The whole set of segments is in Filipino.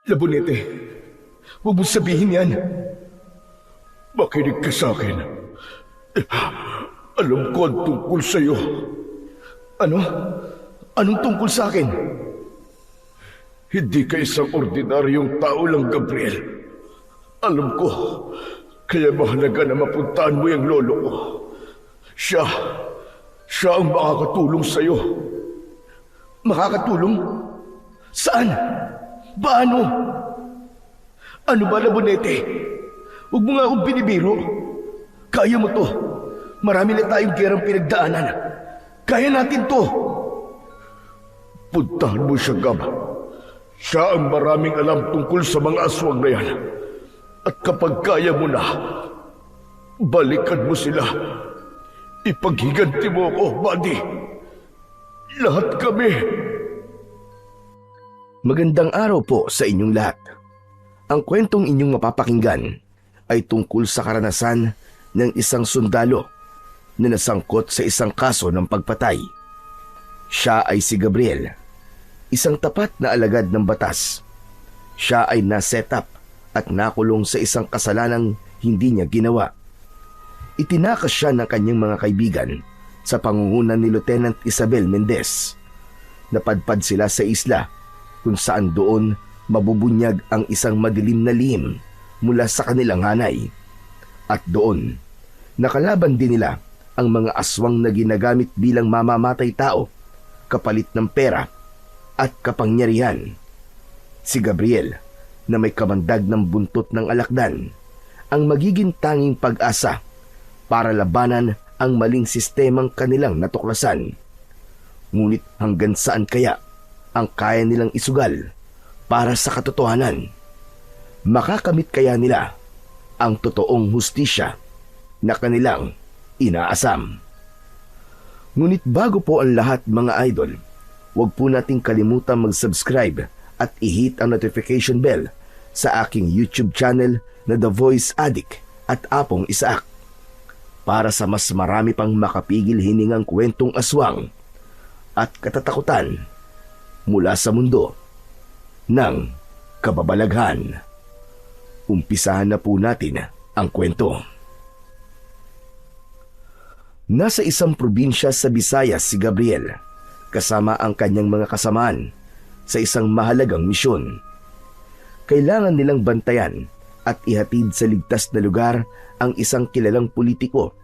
Labonete, huwag mo sabihin yan. Makinig ka sa akin. Alam ko ang tungkol sa'yo. Ano? Anong tungkol sa akin? Hindi ka isang ordinaryong tao lang, Gabriel. Alam ko, kaya mahalaga na mapuntahan mo yung lolo ko. Siya ang makakatulong sa'yo. Makakatulong? Saan? Paano? Ano ba, Labonete? Huwag mo nga akong binibiro. Kaya mo to. Marami na tayong gerang pinagdaanan. Kaya natin to. Puntahan mo siya, Gab. Siya ang maraming alam tungkol sa mga aswang na yan. At kapag kaya mo na, balikan mo sila. Ipaghiganti mo ako, buddy. Lahat kami. Magandang araw po sa inyong lahat. Ang kwentong inyong mapapakinggan ay tungkol sa karanasan ng isang sundalo na nasangkot sa isang kaso ng pagpatay. Siya ay si Gabriel, isang tapat na alagad ng batas. Siya ay na-set up at nakulong sa isang kasalanang hindi niya ginawa. Itinakas siya ng kanyang mga kaibigan sa pangunguna ni Lieutenant Isabel Mendez. Napadpad sila sa isla kung saan doon mabubunyag ang isang madilim na lihim mula sa kanilang hanay. At doon, nakalaban din nila ang mga aswang na ginagamit bilang mamamatay tao, kapalit ng pera at kapangyarihan. Si Gabriel, na may kamandag ng buntot ng alakdan, ang magiging tanging pag-asa para labanan ang maling sistemang kanilang natuklasan. Ngunit hanggang saan kaya ang kaya nilang isugal para sa katotohanan? Makakamit kaya nila ang totoong hustisya na kanilang inaasam? Ngunit bago po ang lahat, mga idol, huwag po nating kalimutan mag-subscribe at i-hit ang notification bell sa aking YouTube channel na The Voice Addict at Apong Isaak para sa mas marami pang makapigil hiningang kwentong aswang at katatakutan mula sa mundo ng kababalaghan. Umpisahan na po natin ang kwento. Nasa isang probinsya sa Visayas si Gabriel kasama ang kanyang mga kasamaan sa isang mahalagang misyon. Kailangan nilang bantayan at ihatid sa ligtas na lugar ang isang kilalang politiko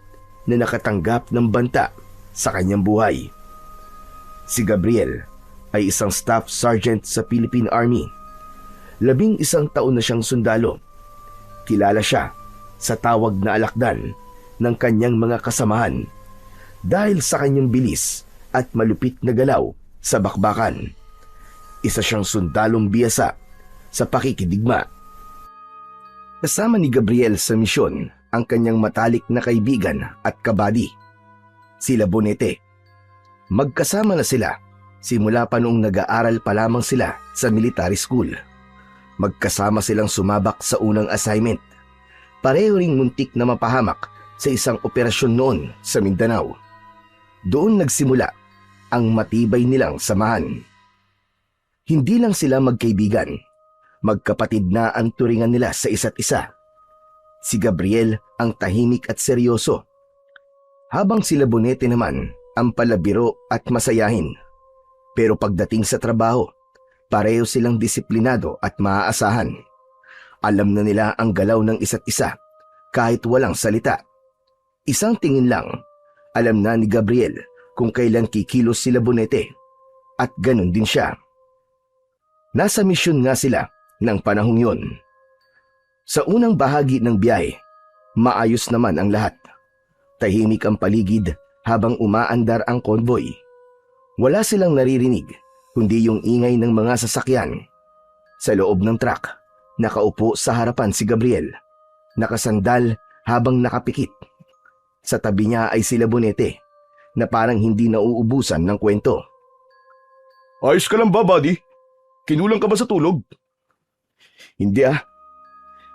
na nakatanggap ng banta sa kanyang buhay. Si Gabriel ay isang staff sergeant sa Philippine Army. 11 taon na siyang sundalo. Kilala siya sa tawag na alakdan ng kanyang mga kasamahan dahil sa kanyang bilis at malupit na galaw sa bakbakan. Isa siyang sundalong biyasa sa pakikidigma. Kasama ni Gabriel sa misyon ang kanyang matalik na kaibigan at kabady, si Labonete. Magkasama na sila simula pa noong nag-aaral pa lamang sila sa military school. Magkasama silang sumabak sa unang assignment. Pareho ring muntik na mapahamak sa isang operasyon noon sa Mindanao. Doon nagsimula ang matibay nilang samahan. Hindi lang sila magkaibigan, magkapatid na ang turingan nila sa isa't isa. Si Gabriel ang tahimik at seryoso, habang si Labonete naman ang palabiro at masayahin. Pero pagdating sa trabaho, pareho silang disiplinado at maaasahan. Alam na nila ang galaw ng isa't isa kahit walang salita. Isang tingin lang, alam na ni Gabriel kung kailan kikilos si Labonete, at ganun din siya. Nasa misyon nga sila ng panahong yon. Sa unang bahagi ng biyahe, maayos naman ang lahat. Tahimik ang paligid habang umaandar ang konvoy. Wala silang naririnig kundi yung ingay ng mga sasakyan. Sa loob ng truck, nakaupo sa harapan si Gabriel, nakasandal habang nakapikit. Sa tabi niya ay si Labonete na parang hindi nauubusan ng kwento. Ayos ka lang ba, buddy? Kinulang ka ba sa tulog? Hindi ah.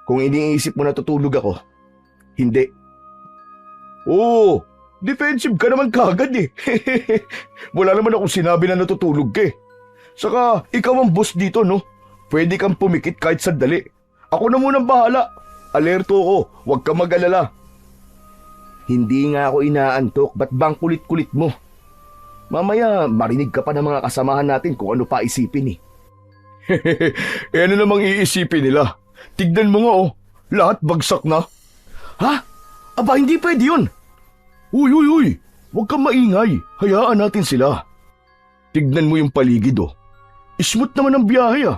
Kung iniisip mo na tutulog ako, hindi. Oo, defensive ka naman kagad eh. Wala naman akong sinabi na natutulog ka eh. Saka ikaw ang boss dito, no? Pwede kang pumikit kahit sandali. Ako na munang bahala. Alerto ako, huwag kang mag-alala. Hindi nga ako inaantok, ba't bang kulit-kulit mo? Mamaya marinig ka pa ng mga kasamahan natin kung ano pa isipin eh. Ano namang iisipin nila? Tignan mo nga lahat bagsak na. Ha? Aba, hindi pwede yun. Uy, huwag kang maingay. Hayaan natin sila. Tignan mo yung paligid Smooth naman ang biyahe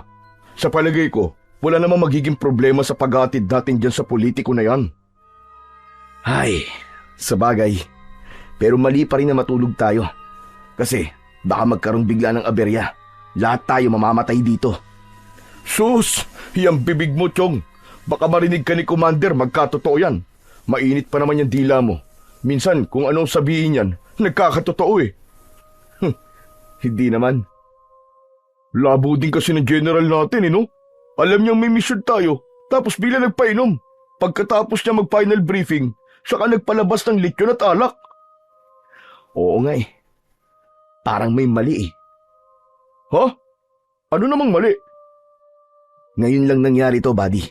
Sa palagay ko, wala namang magiging problema sa paghatid natin dyan sa politiko na yan. Ay, sabagay. Pero mali pa rin na matulog tayo. Kasi baka magkaroon bigla ng aberya. Lahat tayo mamamatay dito. Sus! Yang bibig mo, Chong. Baka marinig ka ni Commander, magkatotoo yan. Mainit pa naman yung dila mo. Minsan, kung anong sabihin yan, nagkakatotoo Hindi naman. Labo din kasi ng general natin, no? Alam niyang may mission tayo, tapos bigla nagpainom. Pagkatapos niya mag-final briefing, saka nagpalabas ng lityon at alak. Oo nga Parang may mali Ha? Ano namang mali? Ngayon lang nangyari to, buddy.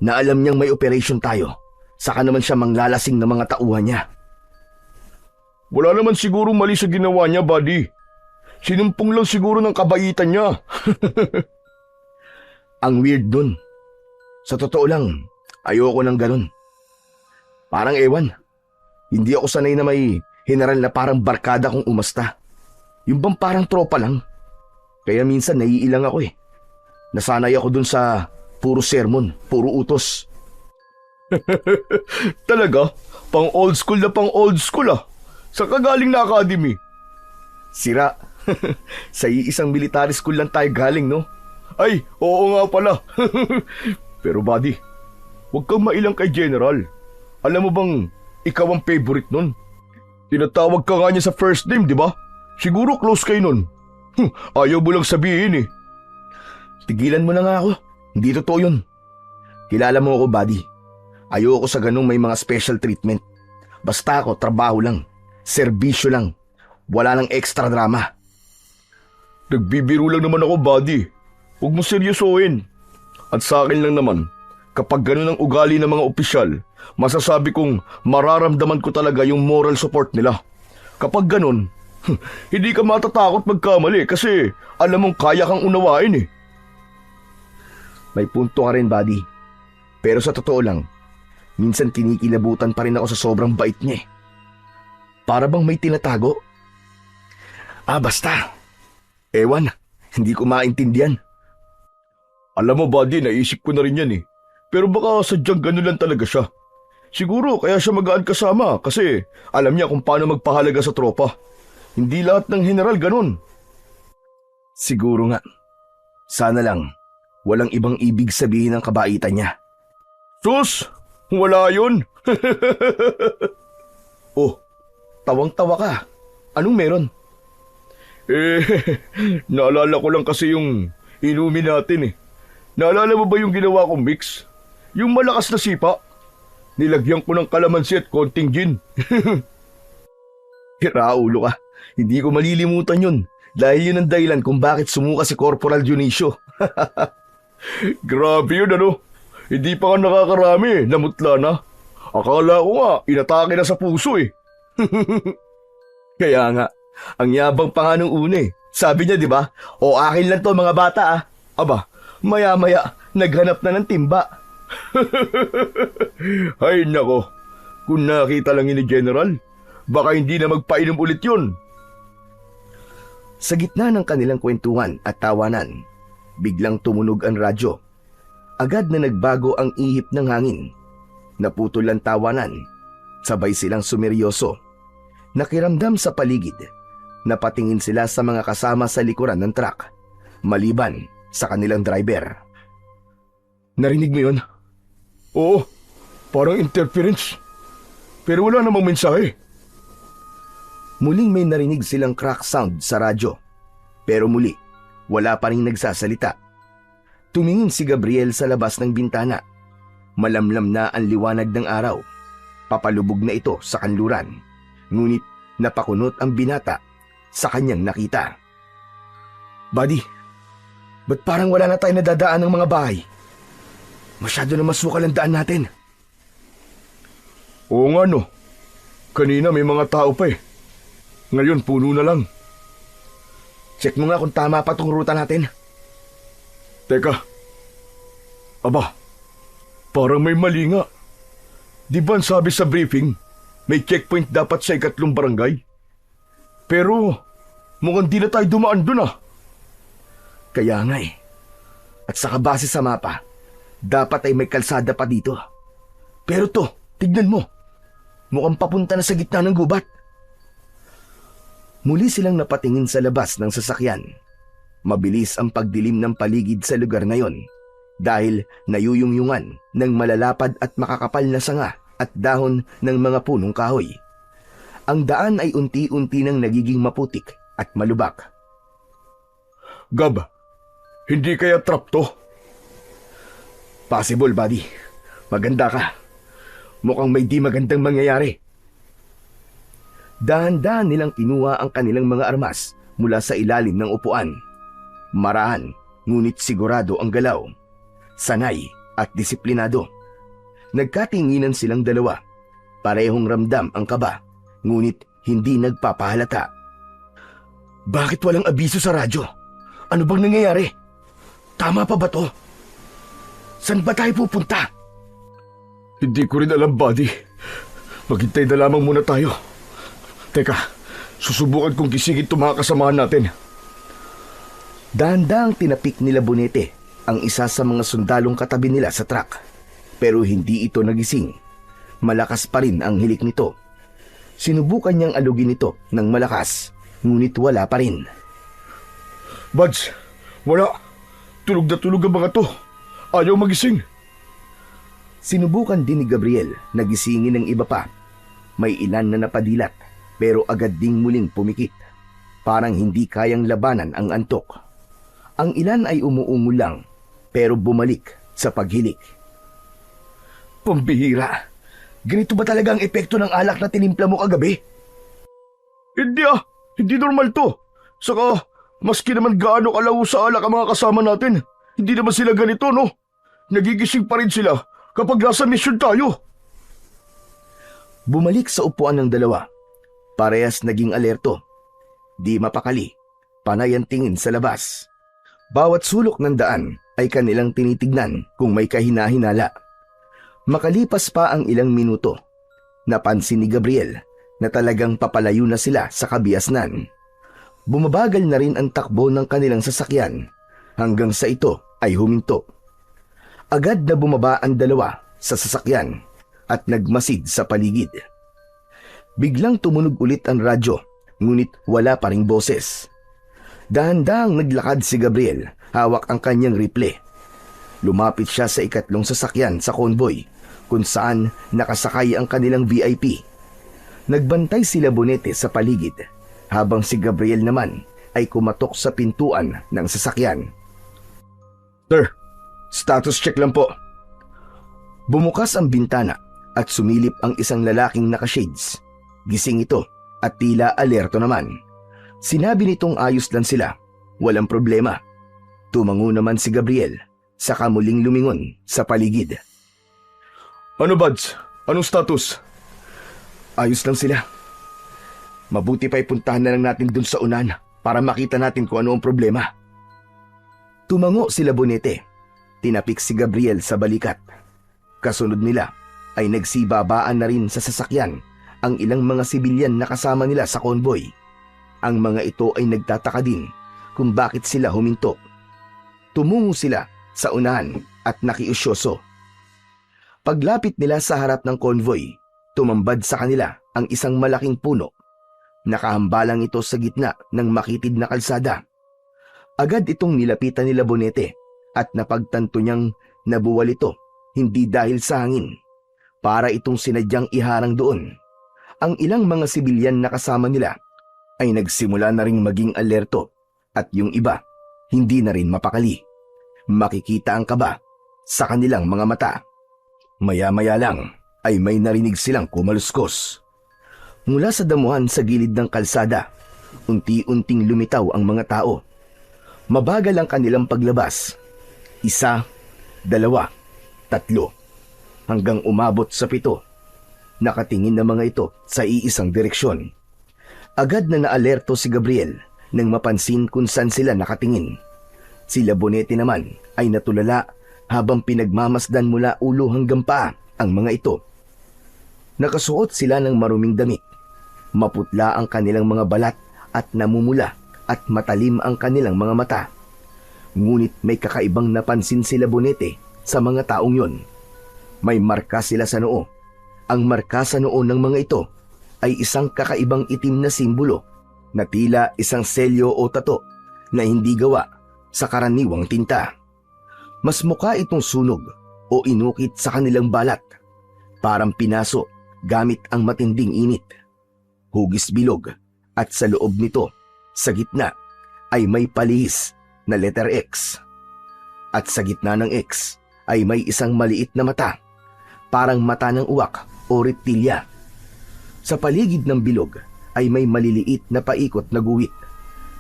Na alam niyang may operation tayo. Saka naman siya manglalasing ng mga tauhan niya. Wala naman siguro mali sa ginawa niya, buddy. Sinumpong lang siguro ng kabaitan niya. Ang weird dun. Sa totoo lang, ayoko ng ganun. Parang ewan. Hindi ako sanay na may general na parang barkada kong umasta. Yung bang parang tropa lang. Kaya minsan naiilang ako Nasanay ako dun sa puro sermon, puro utos. Talaga? Pang old school Saan ka galing na academy? Sira. Sa iisang military school lang tayo galing, no? Ay, oo nga pala. Pero buddy, huwag kang mailang kay General. Alam mo bang ikaw ang favorite nun? Tinatawag ka nga niya sa first name, di ba? Siguro close kayo nun. Ayaw mo lang sabihin Tigilan mo na nga ako. Hindi totoo yun. Kilala mo ako, buddy. Ayoko sa ganung may mga special treatment. Basta ako, trabaho lang. Serbisyo lang. Wala nang extra drama. Nagbibiro lang naman ako, buddy. Huwag mo seryosohin. At sa akin lang naman, kapag ganun ang ugali ng mga opisyal, masasabi kong mararamdaman ko talaga yung moral support nila. Kapag ganun, hindi ka matatakot magkamali kasi alam mong kaya kang unawain May punto ka rin, buddy. Pero sa totoo lang, minsan kinikilabutan pa rin ako sa sobrang bait niya Para bang may tinatago? Basta. Ewan, hindi ko maintindihan. Alam mo, buddy, naisip ko na rin yan Pero baka sadyang ganun lang talaga siya. Siguro kaya siya magaan kasama kasi alam niya kung paano magpahalaga sa tropa. Hindi lahat ng general ganun. Siguro nga. Sana lang, walang ibang ibig sabihin ng kabaitan niya. Sus! Wala yun! Oh, tawang-tawa ka. Anong meron? Naalala ko lang kasi yung inumin natin Naalala mo ba yung ginawa kong mix? Yung malakas na sipa? Nilagyan ko ng kalamansi at konting gin. Kiraulo ka. Hindi ko malilimutan yun. Dahil yun ang dahilan kung bakit sumuka si Corporal Dionisio. Grabe yun Hindi pa ka nakakarami, namutla na. Akala ko nga, inatake na sa puso Kaya nga, ang yabang pa nga nung una Sabi niya, di ba? O akin lang to mga bata Aba, maya-maya, naghanap na ng timba. Ay nako, kung nakita lang ni General, baka hindi na magpainom ulit yun. Sa gitna ng kanilang kwentuhan at tawanan, biglang tumunog ang radyo. Agad na nagbago ang ihip ng hangin. Naputol ang tawanan. Sabay silang sumeryoso. Nakiramdam sa paligid. Napatingin sila sa mga kasama sa likuran ng truck. Maliban sa kanilang driver. Narinig mo yun? Oo, parang interference. Pero wala namang mensahe. Muling may narinig silang crack sound sa radyo. Pero muli, wala pa rin nagsasalita. Tumingin si Gabriel sa labas ng bintana. Malamlam na ang liwanag ng araw. Papalubog na ito sa kanluran. Ngunit napakunot ang binata sa kanyang nakita. Buddy, Ba't parang wala na tayo nadadaan ng mga bahay? Masyado na masukal ang daan natin. Oo nga no. Kanina may mga tao pa eh. Ngayon puno na lang. Check mo nga kung tama pa tong ruta natin. Teka. Aba, parang may mali nga. Di ba ang sabi sa briefing, may checkpoint dapat sa 3 barangay? Pero mukhang di na tayo dumaan dun ah. Kaya nga eh. At saka base sa mapa, dapat ay may kalsada pa dito. Pero to, tignan mo. Mukhang papunta na sa gitna ng gubat. Muli silang napatingin sa labas ng sasakyan. Mabilis ang pagdilim ng paligid sa lugar na yon dahil nayuyungyungan ng malalapad at makakapal na sanga at dahon ng mga punong kahoy. Ang daan ay unti-unti nang nagiging maputik at malubak. Gab, hindi kaya trap to? Possible, buddy. Maganda ka. Mukhang may di magandang mangyayari. Dahan-dahan nilang kinuha ang kanilang mga armas mula sa ilalim ng upuan. Marahan, ngunit sigurado ang galaw. Sanay at disiplinado. Nagkatinginan silang dalawa. Parehong ramdam ang kaba, ngunit hindi nagpapahalata. Bakit walang abiso sa radyo? Ano bang nangyayari? Tama pa ba to? Saan ba tayo pupunta? Hindi ko rin alam, buddy. Maghintay na lamang muna tayo. Teka, susubukan kong gisingin itong mga kasamahan natin. Dahan-dahang tinapik nila Bonete ang isa sa mga sundalong katabi nila sa truck. Pero hindi ito nagising. Malakas pa rin ang hilik nito. Sinubukan niyang alugin ito ng malakas, ngunit wala pa rin. Buds, wala. Tulog na tulog ang mga to. Ayaw magising. Sinubukan din ni Gabriel na gisingin ng iba pa. May ilan na napadilat pero agad ding muling pumikit. Parang hindi kayang labanan ang antok. Ang ilan ay umuungo lang pero bumalik sa paghilik. Pambihira! Ganito ba talaga ang epekto ng alak na tinimpla mo kagabi? Hindi ah! Hindi normal to. Saka, maski naman gaano kalaw sa alak ang mga kasama natin, hindi naman sila ganito, no? Nagigising pa rin sila kapag nasa mission tayo. Bumalik sa upuan ng dalawa. Parehas naging alerto. Di mapakali. Panay ang tingin sa labas. Bawat sulok ng daan ay kanilang tinitignan kung may kahina-hinala. Makalipas pa ang ilang minuto, napansin ni Gabriel na talagang papalayo na sila sa kabiasnan. Bumabagal na rin ang takbo ng kanilang sasakyan hanggang sa ito ay huminto. Agad na bumaba ang dalawa sa sasakyan at nagmasid sa paligid. Biglang tumunog ulit ang radyo, ngunit wala pa ring boses. Dahan-dahang naglakad si Gabriel, hawak ang kanyang rifle. Lumapit siya sa ikatlong sasakyan sa convoy, kung saan nakasakay ang kanilang VIP. Nagbantay sila Bonete sa paligid, habang si Gabriel naman ay kumatok sa pintuan ng sasakyan. Sir, status check lang po. Bumukas ang bintana at sumilip ang isang lalaking naka-shades. Gising ito at tila alerto naman. Sinabi nitong ayos lang sila, walang problema. Tumango naman si Gabriel, saka muling lumingon sa paligid. Ano buds? Anong status? Ayos lang sila. Mabuti pa ipuntahan na lang natin dun sa unan para makita natin kung ano ang problema. Tumango sila Bonete. Tinapik si Gabriel sa balikat. Kasunod nila ay nagsibabaan na rin sa sasakyan ang ilang mga sibilyan na kasama nila sa convoy. Ang mga ito ay nagtataka din kung bakit sila huminto. Tumungo sila sa unahan at nakiusyoso. Paglapit nila sa harap ng convoy, tumambad sa kanila ang isang malaking puno. Nakahambalang ito sa gitna ng makitid na kalsada. Agad itong nilapitan nila Bonete at napagtanto niyang nabuwal ito, hindi dahil sa hangin. Para itong sinadyang iharang doon. Ang ilang mga sibilyan na kasama nila ay nagsimula na ring maging alerto at yung iba hindi na rin mapakali. Makikita ang kaba sa kanilang mga mata. Maya-maya lang ay may narinig silang kumaluskos. Mula sa damuhan sa gilid ng kalsada, unti-unting lumitaw ang mga tao. Mabagal ang kanilang paglabas. 1, 2, 3, hanggang umabot sa 7. Nakatingin na mga ito sa iisang direksyon. Agad na naalerto si Gabriel nang mapansin kung saan sila nakatingin. Si Labonete naman ay natulala habang pinagmamasdan mula ulo hanggang paa ang mga ito. Nakasuot sila ng maruming damit. Maputla ang kanilang mga balat at namumula at matalim ang kanilang mga mata. Ngunit may kakaibang napansin si Labonete sa mga taong yon. May marka sila sa noo. Ang marka sa noo ng mga ito ay isang kakaibang itim na simbolo na tila isang selyo o tato na hindi gawa sa karaniwang tinta. Mas mukha itong sunog o inukit sa kanilang balat. Parang pinaso gamit ang matinding init. Hugis bilog at sa loob nito, sa gitna, ay may palihis na letter X. At sa gitna ng X ay may isang maliit na mata, parang mata ng uwak o reptilya. Sa paligid ng bilog ay may maliliit na paikot na guhit,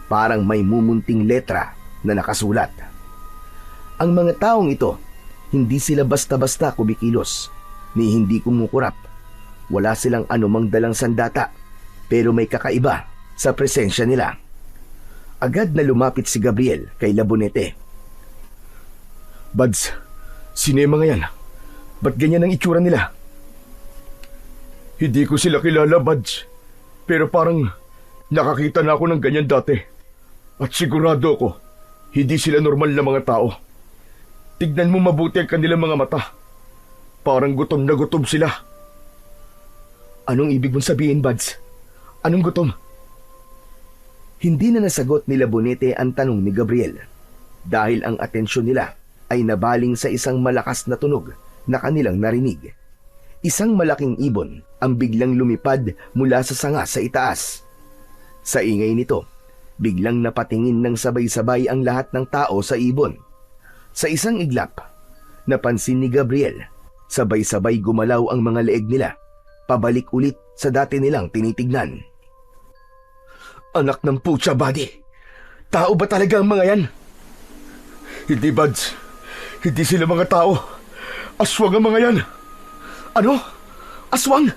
parang may mumunting letra na nakasulat. Ang mga taong ito, hindi sila basta-basta kumikilos, ni hindi kumukurap. Wala silang anumang dalang sandata, pero may kakaiba sa presensya nila. Agad na lumapit si Gabriel kay Labonete. Buds, sino yung mga yan? Ba't ganyan ang itsura nila? Hindi ko sila kilala, Buds. Pero parang nakakita na ako ng ganyan dati. At sigurado ko, hindi sila normal na mga tao. Tignan mo mabuti ang kanilang mga mata. Parang gutom na gutom sila. Anong ibig mong sabihin, Buds? Anong gutom? Hindi na nasagot ni Labonete ang tanong ni Gabriel dahil ang atensyon nila ay nabaling sa isang malakas na tunog na kanilang narinig. Isang malaking ibon ang biglang lumipad mula sa sanga sa itaas. Sa ingay nito, biglang napatingin ng sabay-sabay ang lahat ng tao sa ibon. Sa isang iglap, napansin ni Gabriel, sabay-sabay gumalaw ang mga leeg nila, pabalik ulit sa dati nilang tinitignan. Anak ng putya, buddy. Tao ba talaga ang mga yan? Hindi, Buds. Hindi sila mga tao. Aswang ang mga yan. Ano? Aswang?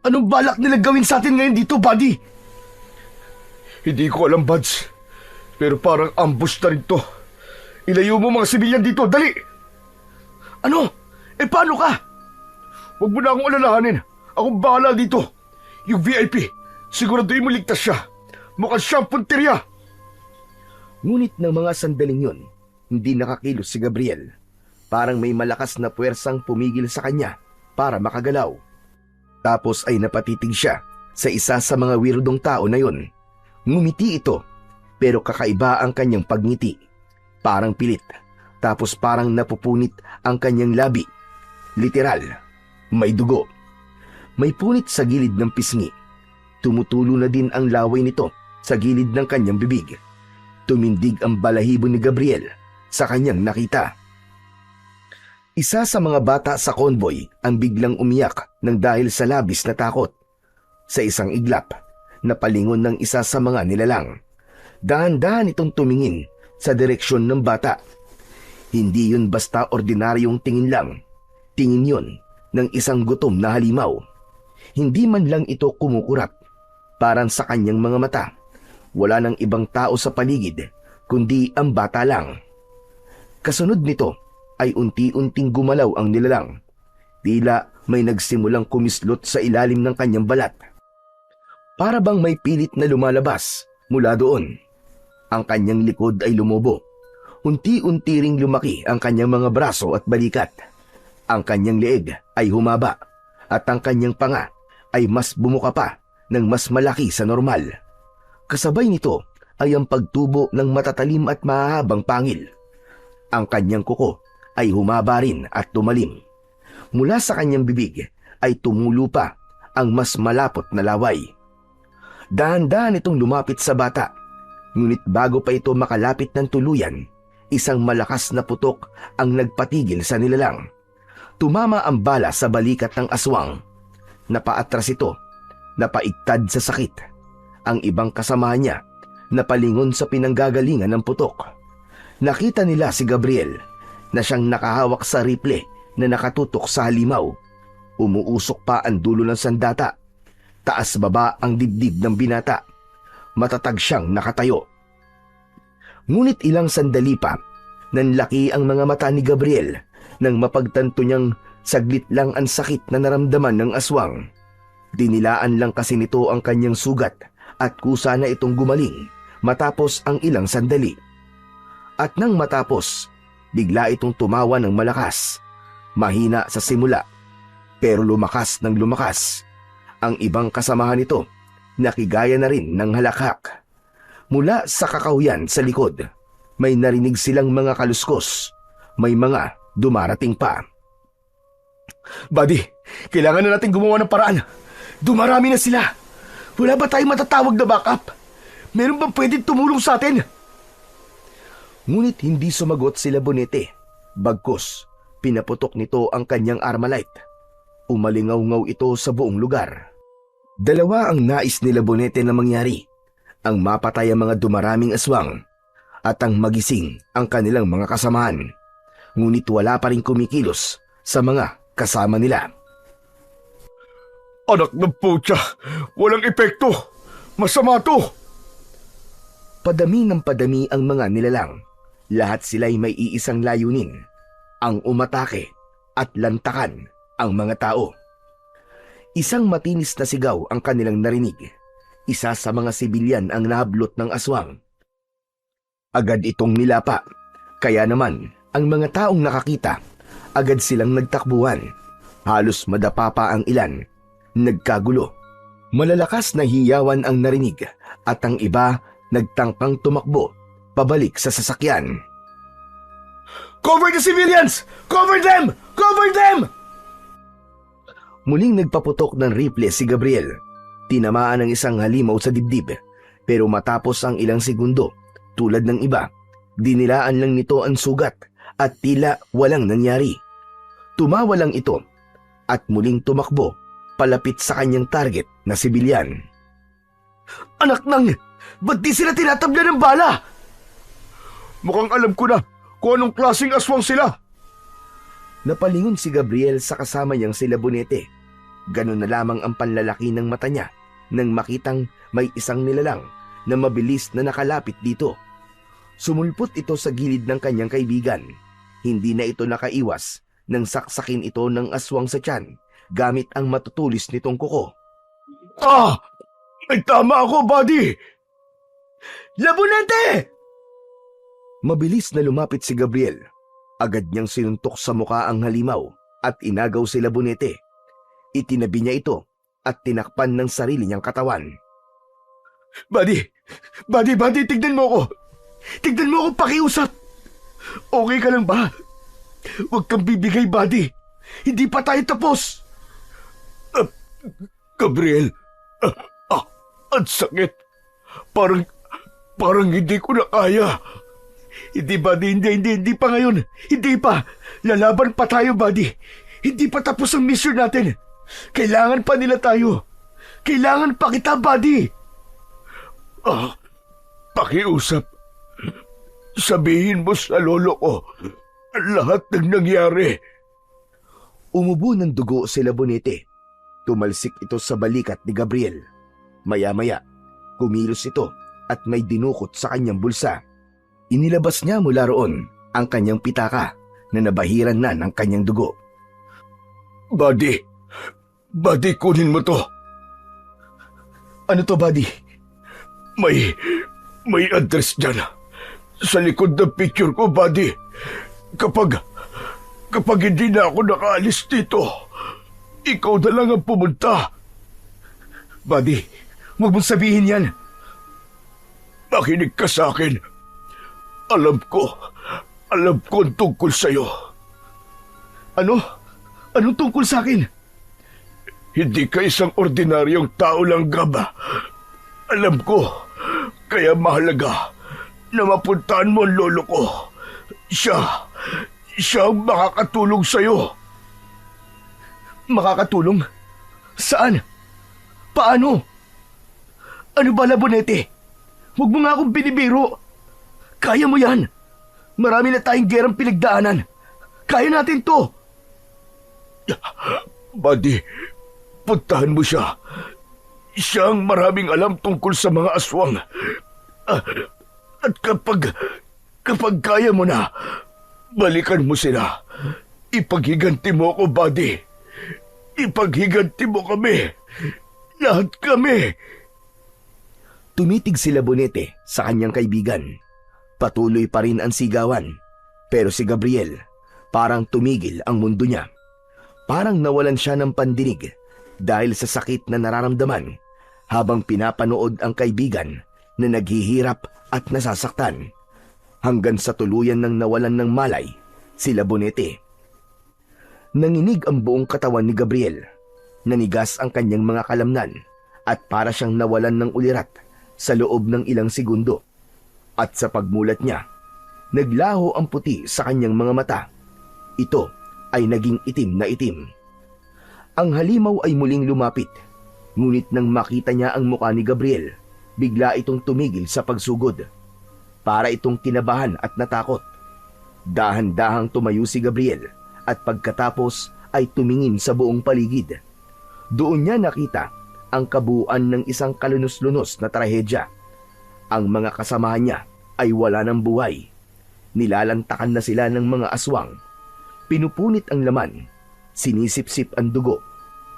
Anong balak nila gawin sa atin ngayon dito, buddy? Hindi ko alam, Buds. Pero parang ambush na rin to. Ilayo mo mga sibilyan dito, dali! Ano? Paano ka? Huwag mo na akong alalahanin. Akong bahala dito. Yung VIP, siguraduhin mo ligtas siya. Mukhang siyang punteriya. Ngunit ng mga sandaling yun, hindi nakakilos si Gabriel. Parang may malakas na puwersang pumigil sa kanya para makagalaw. Tapos ay napatitig siya sa isa sa mga weirdong tao na yun. Ngumiti ito, pero kakaiba ang kanyang pagngiti. Parang pilit, tapos parang napupunit ang kanyang labi. Literal, may dugo. May punit sa gilid ng pisngi. Tumutulo na din ang laway nito sa gilid ng kanyang bibig. Tumindig ang balahibo ni Gabriel sa kanyang nakita. Isa sa mga bata sa convoy ang biglang umiyak ng dahil sa labis na takot. Sa isang iglap, napalingon ng isa sa mga nilalang. Dahan-dahan itong tumingin sa direksyon ng bata. Hindi yun basta ordinaryong tingin lang. Tingin yun ng isang gutom na halimaw. Hindi man lang ito kumukurap. Parang sa kanyang mga mata, wala nang ibang tao sa paligid, kundi ang bata lang. Kasunod nito ay unti-unting gumalaw ang nilalang. Tila may nagsimulang kumislot sa ilalim ng kanyang balat. Para bang may pilit na lumalabas mula doon. Ang kanyang likod ay lumobo. Unti-unti ring lumaki ang kanyang mga braso at balikat. Ang kanyang leeg ay humaba at ang kanyang panga ay mas bumuka pa ng mas malaki sa normal. Kasabay nito ay ang pagtubo ng matatalim at mahahabang pangil. Ang kanyang kuko ay humaba rin at tumalim. Mula sa kanyang bibig ay tumulo pa ang mas malapot na laway. Dahan-dahan itong lumapit sa bata. Ngunit bago pa ito makalapit ng tuluyan, isang malakas na putok ang nagpatigil sa nilalang. Tumama ang bala sa balikat ng aswang. Napaatras ito, napaigtad sa sakit. Ang ibang kasama niya napalingon sa pinanggagalingan ng putok. Nakita nila si Gabriel na siyang nakahawak sa rifle na nakatutok sa halimaw. Umuusok pa ang dulo ng sandata. Taas baba ang dibdib ng binata. Matatag siyang nakatayo. Ngunit ilang sandali pa, nanlaki ang mga mata ni Gabriel nang mapagtanto niyang saglit lang ang sakit na naramdaman ng aswang. Dinilaan lang kasi nito ang kanyang sugat at kusa na itong gumaling matapos ang ilang sandali. At nang matapos, bigla itong tumawa ng malakas. Mahina sa simula, pero lumakas ng lumakas. Ang ibang kasamahan nito, nakigaya na rin ng halakhak. Mula sa kakahuyan sa likod, may narinig silang mga kaluskos. May mga dumarating pa. Buddy, kailangan na natin gumawa ng paraan. Dumarami na sila. Wala ba tayong matatawag na backup? Meron bang pwedeng tumulong sa atin? Ngunit hindi sumagot sila Bonete. Bagkus, pinaputok nito ang kanyang Armalite. Umalingaw-ngaw ito sa buong lugar. Dalawa ang nais nila Bonete na mangyari. Ang mapatay ang mga dumaraming aswang at ang magising ang kanilang mga kasamahan. Ngunit wala pa rin kumikilos sa mga kasama nila. Anak ng putya, walang epekto. Masama to. Padami ng padami ang mga nilalang. Lahat sila'y may iisang layunin, ang umatake at lantakan ang mga tao. Isang matinis na sigaw ang kanilang narinig. Isa sa mga sibilyan ang nahablot ng aswang. Agad itong nilapa, kaya naman ang mga taong nakakita, agad silang nagtakbuhan. Halos madapa pa ang ilan. Nagkagulo. Malalakas na hiyawan ang narinig at ang iba nagtangkang tumakbo pabalik sa sasakyan. Cover the civilians! Cover them! Cover them! Muling nagpaputok ng rifle si Gabriel. Tinamaan ng isang halimaw sa dibdib, pero matapos ang ilang segundo, tulad ng iba, dinilaan lang nito ang sugat at tila walang nangyari. Tumawa lang ito at muling tumakbo palapit sa kanyang target na sibilyan. Anak nang, ba't di sila tinatabla ng bala? Mukhang alam ko na kung anong klaseng aswang sila. Napalingon si Gabriel sa kasama niyang sila Bonete. Ganun na lamang ang panlalaki ng mata niya nang makitang may isang nilalang na mabilis na nakalapit dito. Sumulpot ito sa gilid ng kanyang kaibigan. Hindi na ito nakaiwas nang saksakin ito ng aswang sa tiyan gamit ang matutulis nitong kuko. Ah! May tama ako, buddy! Labonete! Mabilis na lumapit si Gabriel. Agad niyang sinuntok sa muka ang halimaw at inagaw si Labonete. Itinabi niya ito at tinakpan ng sarili niyang katawan. Buddy! Buddy, tignan mo ako! Tignan mo ako pakiusap! Okay ka lang ba? Huwag kang bibigay, buddy! Hindi pa tayo tapos! Gabriel! Ang sakit! Parang hindi ko na kaya! Hindi, buddy, hindi pa ngayon! Hindi pa! Lalaban pa tayo, buddy! Hindi pa tapos ang mission natin! Kailangan pa nila tayo! Kailangan pa kita, buddy! Pakiusap. Sabihin mo sa lolo ko lahat ng nangyari. Umubo ng dugo si Labonete. Tumalsik ito sa balikat ni Gabriel. Maya-maya, kumilos ito at may dinukot sa kanyang bulsa. Inilabas niya mula roon ang kanyang pitaka na nabahiran na ng kanyang dugo. Buddy, kunin mo to. Ano to, buddy? May address dyan. Sa likod ng picture ko, buddy. Kapag hindi na ako nakaalis dito, ikaw na lang ang pumunta. Buddy, huwag mong sabihin yan. Makinig ka sa akin. Alam ko ang tungkol sa'yo. Ano? Anong tungkol sa akin? Hindi ka isang ordinaryong tao lang, Gab. Alam ko, kaya mahalaga na mapuntahan mo ang lolo ko. Siya ang makakatulong sa'yo. Makakatulong? Saan? Paano? Ano ba, Labonete? Huwag mo nga akong binibiro. Kaya mo yan. Marami na tayong gerang pinagdaanan. Kaya natin to. Buddy, puntahan mo siya. Siya ang maraming alam tungkol sa mga aswang. At kapag kaya mo na, balikan mo sila. Ipaghiganti mo ako, buddy. Ipaghiganti mo kami. Lahat kami. Tumitig sila Bonete sa kanyang kaibigan. Patuloy pa rin ang sigawan. Pero si Gabriel, parang tumigil ang mundo niya. Parang nawalan siya ng pandinig dahil sa sakit na nararamdaman habang pinapanood ang kaibigan na naghihirap at nasasaktan. Hanggang sa tuluyan ng nawalan ng malay sila Bonete. Nanginig ang buong katawan ni Gabriel. Nanigas ang kanyang mga kalamnan at para siyang nawalan ng ulirat sa loob ng ilang segundo. At sa pagmulat niya, naglaho ang puti sa kanyang mga mata. Ito ay naging itim na itim. Ang halimaw ay muling lumapit. Ngunit nang makita niya ang mukha ni Gabriel, bigla itong tumigil sa pagsugod. Para itong kinabahan at natakot. Dahan-dahang tumayo si Gabriel at pagkatapos ay tumingin sa buong paligid. Doon niya nakita ang kabuuan ng isang kalunos-lunos na trahedya. Ang mga kasamahan niya ay wala ng buhay. Nilalantakan na sila ng mga aswang. Pinupunit ang laman, sinisipsip ang dugo,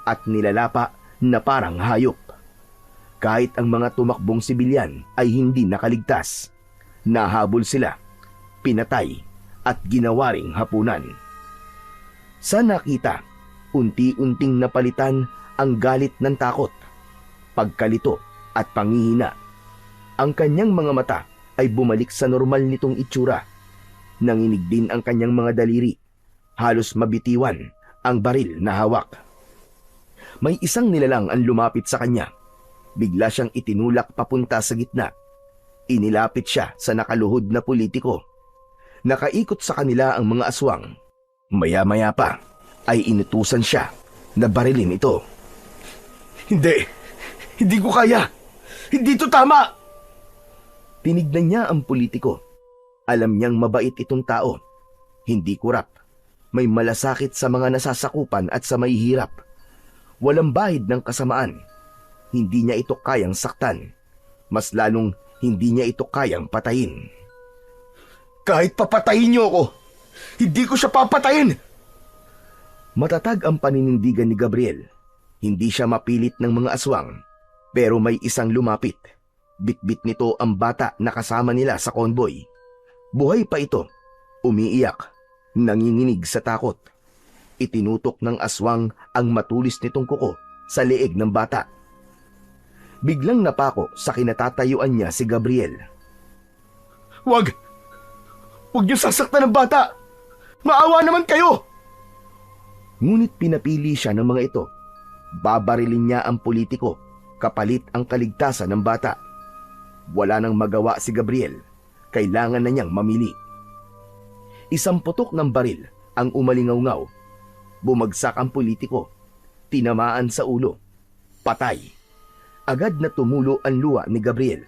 at nilalapa na parang hayop. Kahit ang mga tumakbong sibilyan ay hindi nakaligtas. Nahabol sila, pinatay, at ginawaring hapunan. Sa nakita, unti-unting napalitan ang galit ng takot, pagkalito at panghihina. Ang kanyang mga mata ay bumalik sa normal nitong itsura. Nanginig din ang kanyang mga daliri. Halos mabitiwan ang baril na hawak. May isang nilalang ang lumapit sa kanya. Bigla siyang itinulak papunta sa gitna. Inilapit siya sa nakaluhod na politiko. Nakaikot sa kanila ang mga aswang. Maya-maya pa ay inutusan siya na barilin ito. Hindi ko kaya. Hindi to tama. Tinignan niya ang politiko. Alam niyang mabait itong tao. Hindi kurap. May malasakit sa mga nasasakupan at sa may hirap. Walang bahid ng kasamaan. Hindi niya ito kayang saktan. Mas lalong hindi niya ito kayang patayin. Kahit papatayin niyo ako, hindi ko siya papatayin! Matatag ang paninindigan ni Gabriel. Hindi siya mapilit ng mga aswang. Pero may isang lumapit. Bitbit nito ang bata na kasama nila sa convoy. Buhay pa ito. Umiiyak. Nanginginig sa takot. Itinutok ng aswang ang matulis nitong kuko sa leeg ng bata. Biglang napako sa kinatatayuan niya si Gabriel. Huwag niyo sasaktan ng bata! Maawa naman kayo! Ngunit pinapili siya ng mga ito. Babarilin niya ang politiko kapalit ang kaligtasan ng bata. Wala nang magawa si Gabriel. Kailangan na niyang mamili. Isang putok ng baril ang umalingaw-ngaw. Bumagsak ang politiko. Tinamaan sa ulo. Patay. Agad na tumulo ang luha ni Gabriel.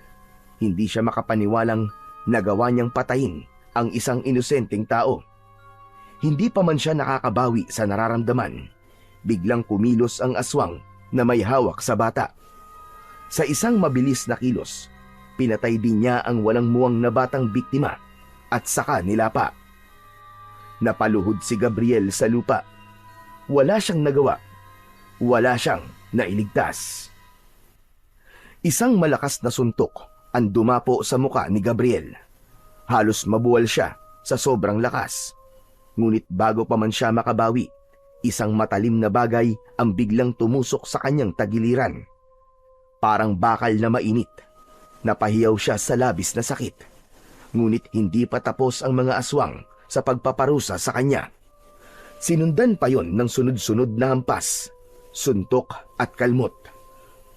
Hindi siya makapaniwalang nagawa niyang patayin ang isang inosenteng tao. Hindi pa man siya nakakabawi sa nararamdaman. Biglang kumilos ang aswang na may hawak sa bata. Sa isang mabilis na kilos, pinatay din niya ang walang muwang na batang biktima at saka nilapa. Napaluhod si Gabriel sa lupa. Wala siyang nagawa. Wala siyang nailigtas. Isang malakas na suntok ang dumapo sa muka ni Gabriel. Halos mabuwal siya sa sobrang lakas. Ngunit bago pa man siya makabawi, isang matalim na bagay ang biglang tumusok sa kanyang tagiliran. Parang bakal na mainit. Napahiyaw siya sa labis na sakit. Ngunit hindi pa tapos ang mga aswang sa pagpaparusa sa kanya. Sinundan pa yon ng sunod-sunod na hampas, suntok at kalmot.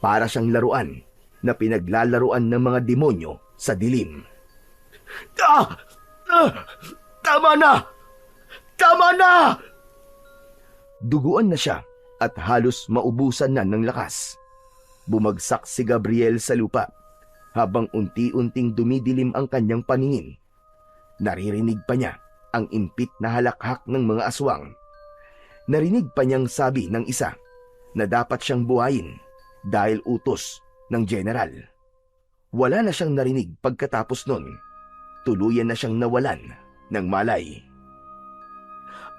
Para siyang laruan na pinaglalaruan ng mga demonyo sa dilim. Tama na! Tama na! Duguan na siya at halos maubusan na ng lakas. Bumagsak si Gabriel sa lupa. habang unti-unting dumidilim ang kanyang paningin. Naririnig pa niya ang impit na halakhak ng mga aswang. Narinig pa niyang sabi ng isa na dapat siyang buhayin dahil utos ng general. Wala na siyang narinig pagkatapos nun. Tuluyan na siyang nawalan ng malay.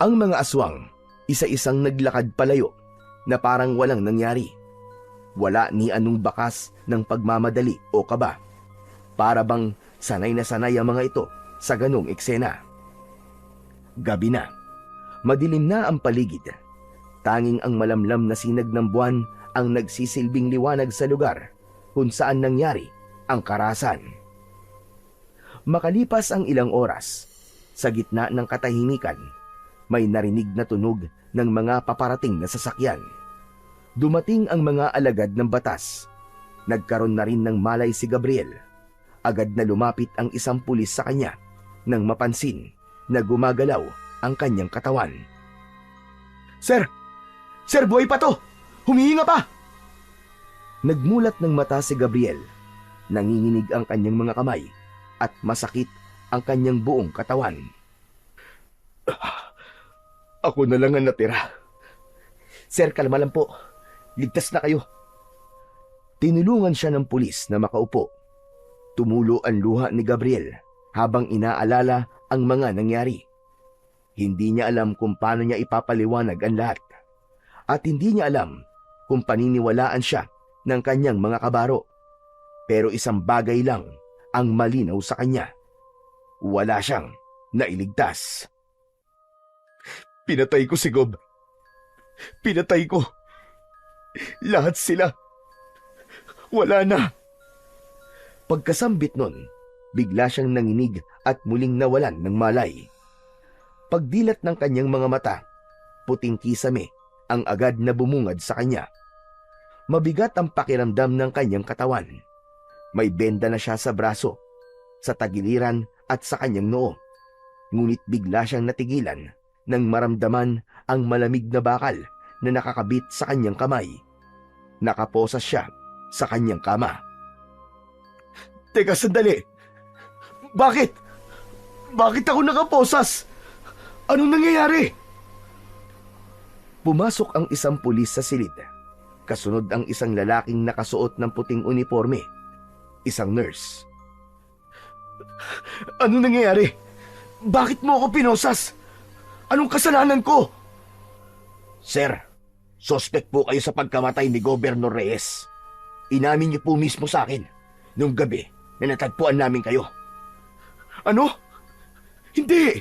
Ang mga aswang, isa-isang naglakad palayo na parang walang nangyari. Wala ni anong bakas ng pagmamadali o kaba. Para bang sanay na sanay ang mga ito sa ganong eksena. Gabi na. Madilim na ang paligid. Tanging ang malamlam na sinag ng buwan ang nagsisilbing liwanag sa lugar kung saan nangyari ang karahasan. Makalipas ang ilang oras, sa gitna ng katahimikan, may narinig na tunog ng mga paparating na sasakyan. Dumating ang mga alagad ng batas. Nagkaroon na rin ng malay si Gabriel. Agad na lumapit ang isang pulis sa kanya nang mapansin na gumagalaw ang kanyang katawan. "Sir! Sir, buhay pa to! Humihinga pa!" Nagmulat ng mata si Gabriel. Nanginginig ang kanyang mga kamay at masakit ang kanyang buong katawan. Ako na lang ang natira. "Sir, kalma lang po. Ligtas na kayo." Tinulungan siya ng pulis na makaupo. Tumulo ang luha ni Gabriel habang inaalala ang mga nangyari. Hindi niya alam kung paano niya ipapaliwanag ang lahat. At hindi niya alam kung paniniwalaan siya ng kanyang mga kabaro. Pero isang bagay lang ang malinaw sa kanya. Wala siyang nailigtas. Pinatay ko si Gob. Pinatay ko. Lahat sila. Wala na. Pagkasambit nun, bigla siyang nanginig at muling nawalan ng malay. Pagdilat ng kanyang mga mata, puting kisame ang agad na bumungad sa kanya. Mabigat ang pakiramdam ng kanyang katawan. May benda na siya sa braso, sa tagiliran at sa kanyang noo. Ngunit bigla siyang natigilan nang maramdaman ang malamig na bakal na nakakabit sa kanyang kamay. Nakaposas siya sa kanyang kama. Teka, sandali. Bakit? Bakit ako nakaposas? Anong nangyayari? Pumasok ang isang pulis sa silid. Kasunod ang isang lalaking nakasuot ng puting uniforme. Isang nurse. Ano nangyayari? Bakit mo ako pinosas? Anong kasalanan ko? "Sir, suspect po kayo sa pagkamatay ni Governor Reyes. Inamin niyo po mismo sa akin nung gabi na natagpuan namin kayo." Ano? Hindi!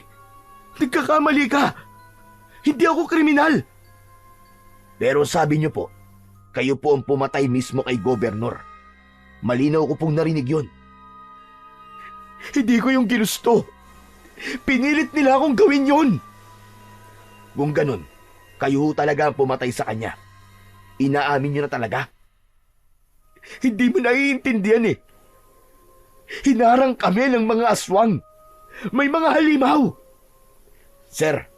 Nagkakamali ka! Hindi ako kriminal! Pero sabi niyo po, kayo po ang pumatay mismo kay Governor. Malinaw ko pong narinig yun. Hindi ko yung ginusto. Pinilit nila akong gawin yun. Kung ganun, kayo ho talaga ang pumatay sa kanya. Inaamin niyo na talaga. Hindi mo naiintindihan eh. Hinarang kami ng mga aswang. May mga halimaw. Sir,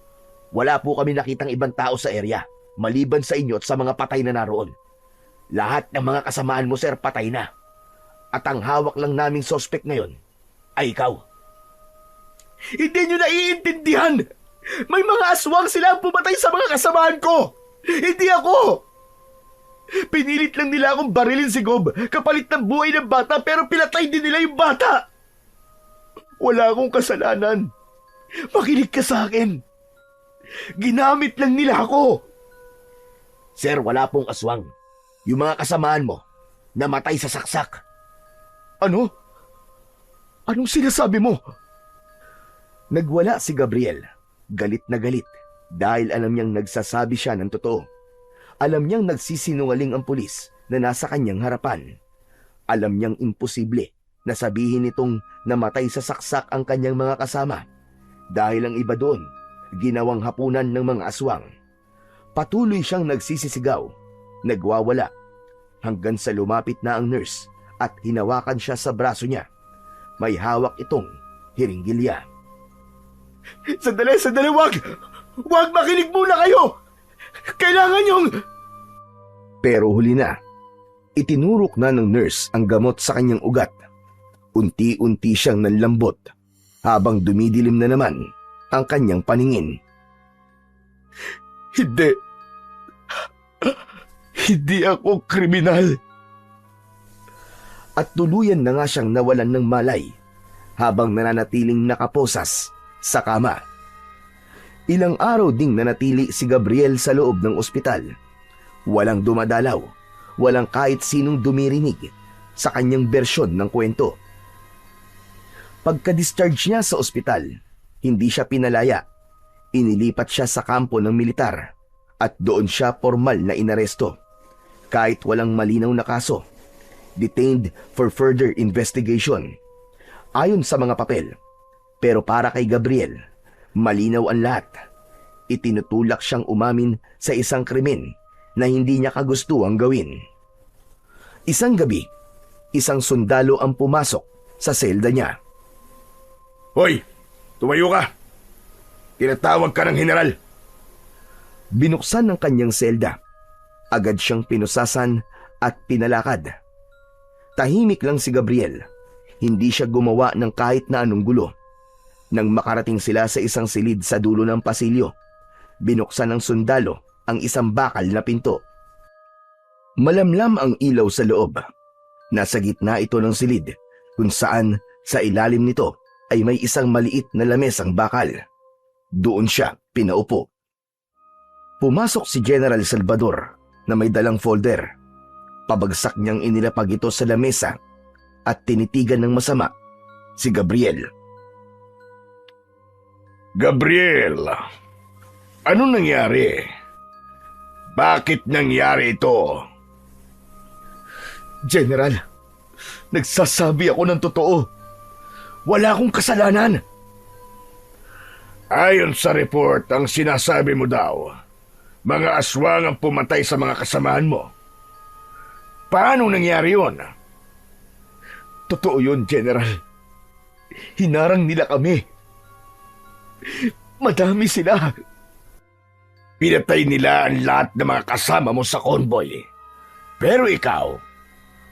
wala po kami nakitang ibang tao sa area, maliban sa inyo at sa mga patay na naroon. Lahat ng mga kasamaan mo, sir, patay na. At ang hawak lang naming suspect ngayon ay ikaw. Hindi nyo naiintindihan. May mga aswang sila ang pumatay sa mga kasamaan ko. Hindi ako. Pinilit lang nila akong barilin si Gob kapalit ng buhay ng bata pero pinatay din nila yung bata. Wala akong kasalanan. Makinig ka sa akin. Ginamit lang nila ako. Sir, wala pong aswang. Yung mga kasamaan mo, namatay sa saksak. Ano? Anong sinasabi mo? Nagwala si Gabriel. Galit na galit dahil alam niyang nagsasabi siya ng totoo. Alam niyang nagsisinungaling ang pulis na nasa kanyang harapan. Alam niyang imposible na sabihin nitong namatay sa saksak ang kanyang mga kasama dahil ang iba doon ginawang hapunan ng mga aswang. Patuloy siyang nagsisisigaw, nagwawala, hanggang sa lumapit na ang nurse at hinawakan siya sa braso niya. May hawak itong hiringgilya. Sandali, wag! Wag, makinig muna kayo! Kailangan yung... Pero huli na, itinurok na ng nurse ang gamot sa kanyang ugat Unti-unti siyang nanlambot habang dumidilim na naman ang kanyang paningin. Hindi. Hindi ako kriminal. At tuluyan na nga siyang nawalan ng malay habang nananatiling nakaposas sa kama. Ilang araw ding nanatili si Gabriel sa loob ng ospital. Walang dumadalaw, walang kahit sinong dumirinig sa kanyang bersyon ng kwento. Pagka-discharge niya sa ospital, hindi siya pinalaya. Inilipat siya sa kampo ng militar at doon siya formal na inaresto. Kahit walang malinaw na kaso, detained for further investigation. Ayon sa mga papel, pero para kay Gabriel, malinaw ang lahat. Itinutulak siyang umamin sa isang krimen na hindi niya kagustuhang gawin. Isang gabi, isang sundalo ang pumasok sa selda niya. Hoy, tumayo ka. Tinatawag ka ng general. Binuksan ng kanyang selda. Agad siyang pinusasan at pinalakad. Tahimik lang si Gabriel. Hindi siya gumawa ng kahit na anong gulo. Nang makarating sila sa isang silid sa dulo ng pasilyo, binuksan ng sundalo ang isang bakal na pinto. Malamlam ang ilaw sa loob. Nasa gitna ito ng silid, kung saan sa ilalim nito ay may isang maliit na lamesang bakal. Doon siya pinaupo. Pumasok si General Salvador na may dalang folder. Pabagsak niyang inilapag ito sa lamesa at tinitigan ng masama si Gabriel. Gabriel, ano nangyari? Bakit nangyari ito? General, nagsasabi ako ng totoo. Wala akong kasalanan. Ayon sa report, ang sinasabi mo daw, mga aswang ang pumatay sa mga kasamahan mo. Paano nangyari yun? Totoo yun, General. Hinarang nila kami. Madami sila. Pinatay nila ang lahat ng mga kasama mo sa convoy. Pero ikaw,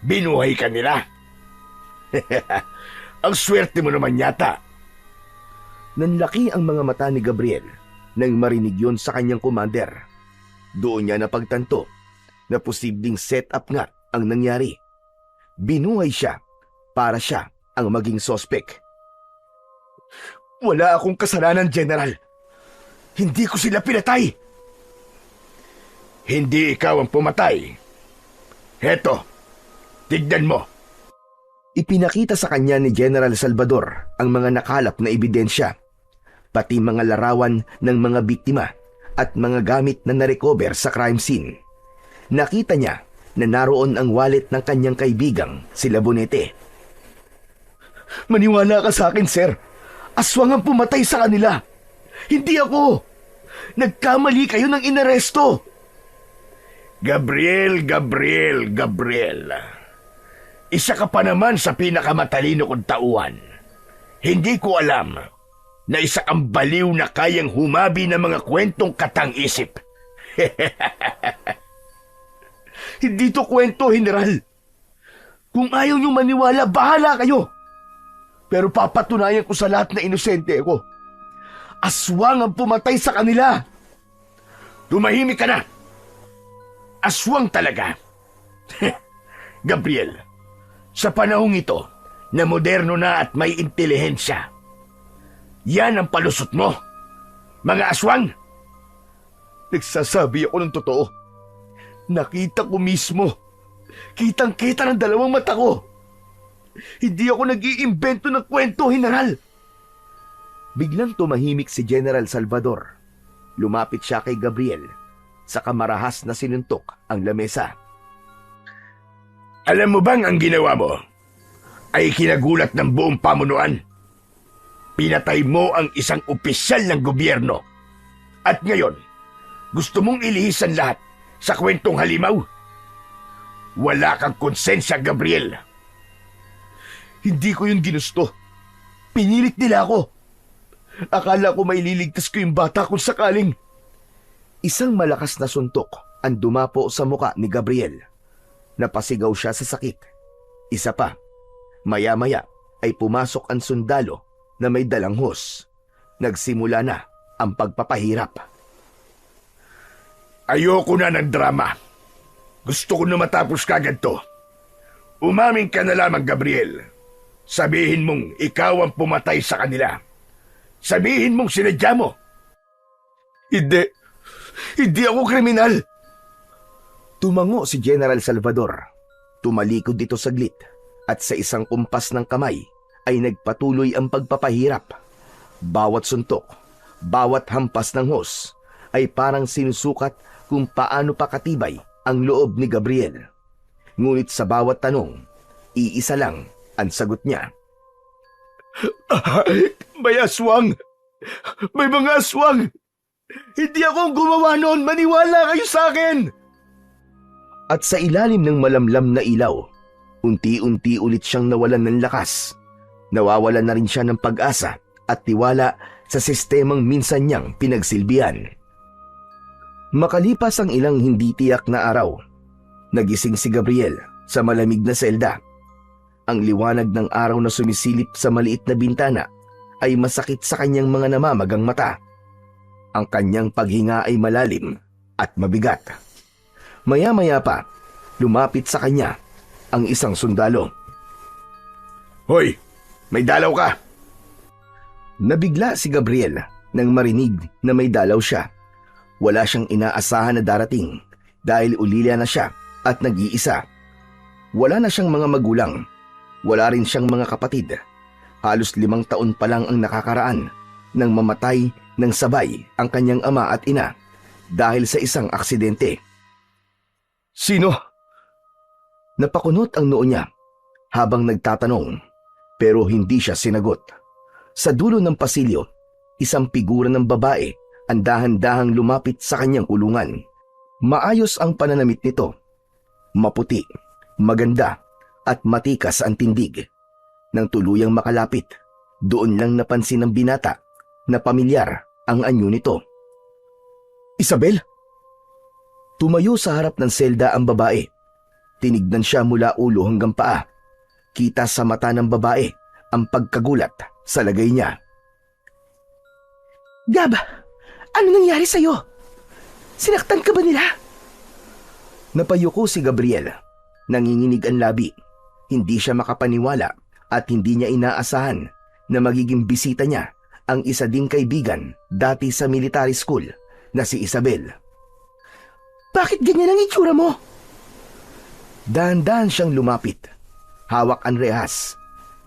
binuhay ka nila. Ang swerte mo naman yata. Nanlaki ang mga mata ni Gabriel nang marinig yon sa kanyang commander. Doon niya napagtanto na posibleng set-up nga ang nangyari. Binuhay siya para siya ang maging sospek. Wala akong kasalanan, General. Hindi ko sila pinatay. Hindi ikaw ang pumatay. Heto, tignan mo. Ipinakita sa kanya ni General Salvador ang mga nakalap na ebidensya, pati mga larawan ng mga biktima at mga gamit na narecover sa crime scene. Nakita niya na naroon ang wallet ng kanyang kaibigang si Labonete. Maniwala ka sa akin, sir. Aswang ang pumatay sa kanila. Hindi ako. Nagkamali kayo ng inaresto. Gabriel. Isa ka pa naman sa pinakamatalino kong tauhan. Hindi ko alam na isa kang baliw na kayang humabi ng mga kwentong katang-isip. Hindi to kwento, General. Kung ayaw niyong maniwala, bahala kayo. Pero papatunayan ko sa lahat na inosente ako. Aswang ang pumatay sa kanila. Tumahimik ka na. Aswang talaga. Gabriel, sa panahong ito, na moderno na at may intelihensya, yan ang palusot mo, mga aswang. Nagsasabi ako ng totoo. Nakita ko mismo. Kitang-kita ng dalawang mata ko. Hindi ako nag-iimbento ng kwento, General. Biglang tumahimik si General Salvador. Lumapit siya kay Gabriel. Saka marahas na sinuntok ang lamesa. Alam mo bang ang ginawa mo ay kinagulat ng buong pamunuan? Pinatay mo ang isang opisyal ng gobyerno. At ngayon, gusto mong ilihisan lahat sa kwentong halimaw? Wala kang konsensya, Gabriel. Hindi ko yun ginusto. Pinilit nila ako. Akala ko maililigtas ko yung bata kung sakaling. Isang malakas na suntok ang dumapo sa muka ni Gabriel. Napasigaw siya sa sakit. Isa pa. Maya-maya, ay pumasok ang sundalo na may dalang hose. Nagsimula na ang pagpapahirap. Ayoko na ng drama. Gusto ko na matapos kagad to. Umamin ka na lamang, Gabriel. Sabihin mong ikaw ang pumatay sa kanila. Sabihin mong sinadya mo. Hindi. Hindi ako kriminal. Tumango si General Salvador. Tumalikod dito saglit at sa isang kumpas ng kamay ay nagpatuloy ang pagpapahirap. Bawat suntok, bawat hampas ng hose ay parang sinusukat kung paano pa katibay ang loob ni Gabriel. Ngunit sa bawat tanong, iisa lang ang sagot niya. May aswang! May mga aswang! Hindi ako gumawa noon! Maniwala kayo sa akin! At sa ilalim ng malamlam na ilaw, unti-unti ulit siyang nawalan ng lakas. Nawawalan na rin siya ng pag-asa at tiwala sa sistemang minsan niyang pinagsilbihan. Makalipas ang ilang hindi tiyak na araw, nagising si Gabriel sa malamig na selda. Ang liwanag ng araw na sumisilip sa maliit na bintana ay masakit sa kanyang mga namamagang mata. Ang kanyang paghinga ay malalim at mabigat. Maya-maya pa, lumapit sa kanya ang isang sundalo. Hoy! May dalaw ka! Nabigla si Gabriel nang marinig na may dalaw siya. Wala siyang inaasahan na darating dahil ulila na siya at nag-iisa. Wala na siyang mga magulang. Wala rin siyang mga kapatid. Halos 5 taon pa lang ang nakakaraan nang mamatay ng sabay ang kanyang ama at ina dahil sa isang aksidente. Sino? Napakunot ang noo niya habang nagtatanong pero hindi siya sinagot. Sa dulo ng pasilyo, isang figura ng babae ang dahan-dahang lumapit sa kanyang kulungan. Maayos ang pananamit nito. Maputi, maganda at matikas ang tindig. Nang tuluyang makalapit, doon lang napansin ng binata na pamilyar ang anyo nito. Isabel? Tumayo sa harap ng selda ang babae. Tinignan siya mula ulo hanggang paa. Kita sa mata ng babae ang pagkagulat sa lagay niya. Gab, ano nangyari sa'yo? Sinaktan ka ba nila? Napayuko si Gabriel. Nanginginig ang labi. Hindi siya makapaniwala at hindi niya inaasahan na magiging bisita niya ang isa ding kaibigan dati sa military school na si Isabel. Bakit ganyan ang itsura mo? Dahan-dahan siyang lumapit. Hawak ang rehas.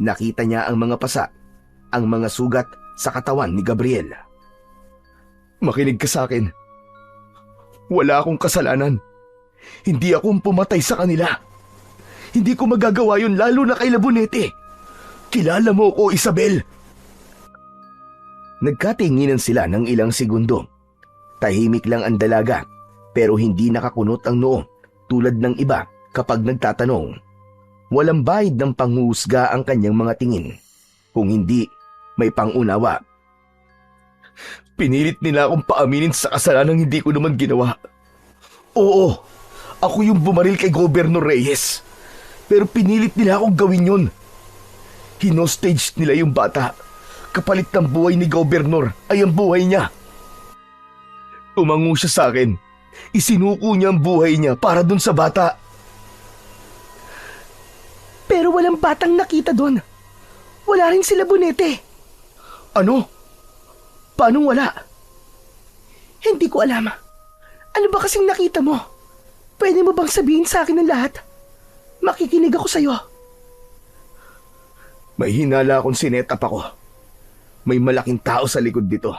Nakita niya ang mga pasa, ang mga sugat sa katawan ni Gabriel. Makinig ka sa akin. Wala akong kasalanan. Hindi ako ang pumatay sa kanila. Hindi ko magagawa yun lalo na kay Labonete. Kilala mo ko, Isabel. Nagkatinginan sila ng ilang segundo. Tahimik lang ang dalaga pero hindi nakakunot ang noo tulad ng iba kapag nagtatanong. Walang bahid ng panghuhusga ang kanyang mga tingin. Kung hindi, may pangunawa. Pinilit nila akong paaminin sa kasalanang hindi ko naman ginawa. Oo, ako yung bumaril kay Gobernador Reyes. Pero pinilit nila akong gawin yun. Hinostage nila yung bata. Kapalit ng buhay ni Gobernador ay ang buhay niya. Tumango siya sa akin. Isinuko niya ang buhay niya para dun sa bata. Pero walang batang nakita doon. Wala rin sila Bonete. Ano? Paano wala? Hindi ko alam. Ano ba kasing nakita mo? Pwede mo bang sabihin sa akin ang lahat? Makikinig ako sa'yo. May hinala akong sinetap ako. May malaking tao sa likod dito.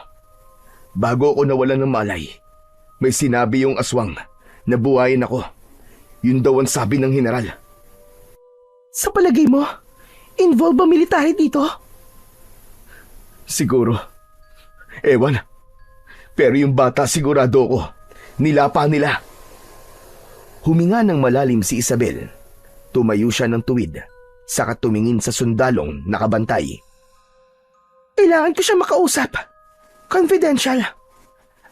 Bago ako nawalan ng malay, may sinabi yung aswang na buhayin ako. Yun daw ang sabi ng general. Sa palagay mo, involved ba military dito? Siguro. Ewan. Pero yung bata sigurado ko. Nilapa nila. Huminga ng malalim si Isabel. Tumayo siya ng tuwid. Saka tumingin sa sundalong nakabantay. Kailangan ko siya makausap. Confidential.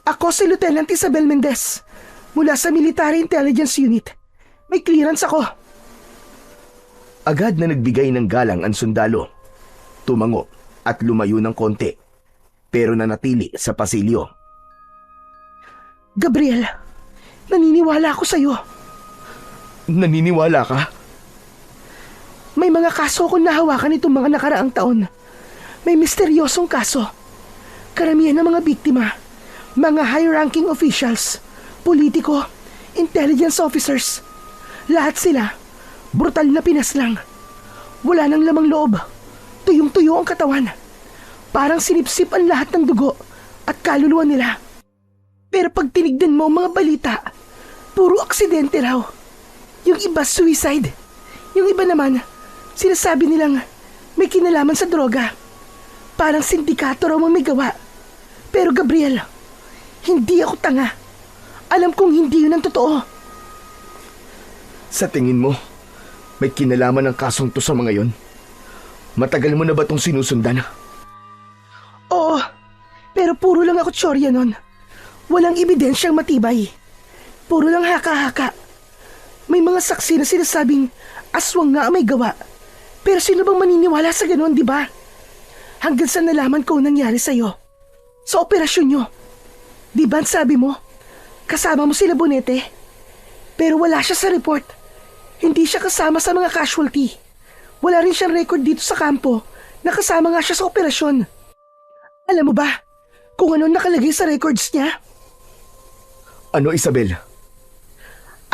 Ako si Lieutenant Isabel Mendez. Mula sa Military Intelligence Unit. May clearance ako. Agad na nagbigay ng galang ang sundalo. tumango at lumayo ng konti, pero nanatili sa pasilyo. Gabriel, naniniwala ako sa'yo. Naniniwala ka? May mga kaso akong nahawakan itong mga nakaraang taon. May misteryosong kaso. Karamihan ng mga biktima, mga high-ranking officials, politiko, intelligence officers. Lahat sila, brutal na pinaslang. Wala nang lamang loob. Tuyong-tuyo ang katawan. Parang sinipsip ang lahat ng dugo at kaluluwa nila. Pero pag tinignan mo ang mga balita, puro aksidente raw. Yung iba suicide. Yung iba naman, sinasabi nilang may kinalaman sa droga. Parang sindikato raw ang may gawa. Pero Gabriel, hindi ako tanga. Alam kong hindi yun ang totoo. Sa tingin mo, may kinalaman ang kasong to sa mga yon? Matagal mo na ba itong sinusundan? Oo, pero puro lang ako tsorya nun. Walang ebidensyang matibay. Puro lang haka-haka. May mga saksi na sinasabing aswang nga ang may gawa. Pero sino bang maniniwala sa ganun, di ba? Hanggang sa nalaman ko ang nangyari sa'yo. Sa operasyon nyo. Di ba sabi mo, kasama mo sila Bonete? Pero wala siya sa report. Hindi siya kasama sa mga casualty. Wala rin siyang record dito sa kampo na kasama nga siya sa operasyon. Alam mo ba kung ano nakalagay sa records niya? Ano, Isabel?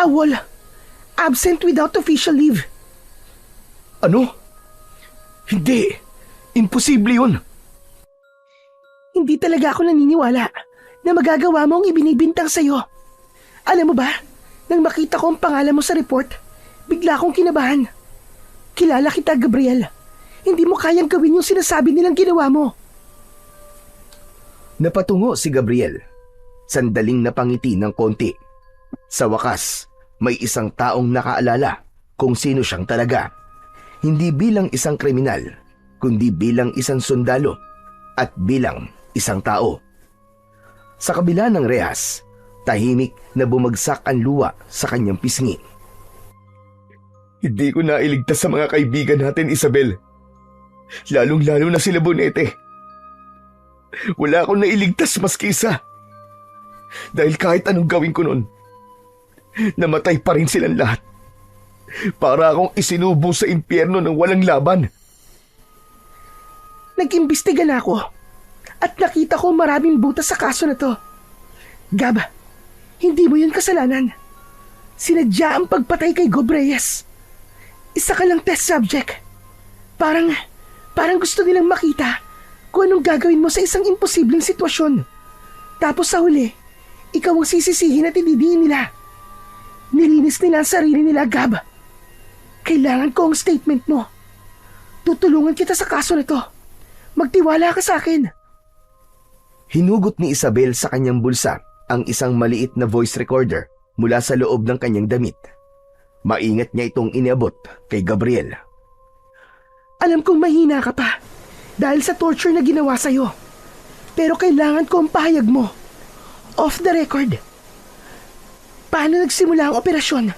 Awol. Absent without official leave. Ano? Hindi. Imposible yun. Hindi talaga ako naniniwala na magagawa mo ang ibinibintang sa'yo. Alam mo ba, nang makita ko ang pangalan mo sa report, bigla akong kinabahan. Kilala kita, Gabriel. Hindi mo kayang gawin yung sinasabi nilang ginawa mo. Napatungo si Gabriel. Sandaling napangiti ng konti. Sa wakas, may isang taong nakaalala kung sino siyang talaga. Hindi bilang isang kriminal, kundi bilang isang sundalo at bilang isang tao. Sa kabila ng rehas, tahimik na bumagsak ang luwa sa kanyang pisngi. Hindi ko nailigtas sa mga kaibigan natin, Isabel. Lalong-lalo na sila Bonete. Wala akong nailigtas maski isa. Dahil kahit anong gawin ko noon, namatay pa rin silang lahat. Para akong isinubo sa impyerno ng walang laban. Nag-imbestiga na ako at nakita ko maraming butas sa kaso na to. Gab, hindi mo yun kasalanan. Sinadya ang pagpatay kay Gob Reyes. Isa ka lang test subject. Parang gusto nilang makita kung anong gagawin mo sa isang imposibleng sitwasyon. Tapos sa huli, ikaw ang sisisihin at ididiin nila. Nilinis nila ang sarili nila, Gab. Kailangan ko ang statement mo. Tutulungan kita sa kaso na to. Magtiwala ka sa akin. Hinugot ni Isabel sa kanyang bulsa ang isang maliit na voice recorder mula sa loob ng kanyang damit. Maingat niya itong iniabot kay Gabriel. Alam kong mahina ka pa dahil sa torture na ginawa sa'yo. Pero kailangan ko ang pahayag mo. Off the record. Paano nagsimula ang operasyon?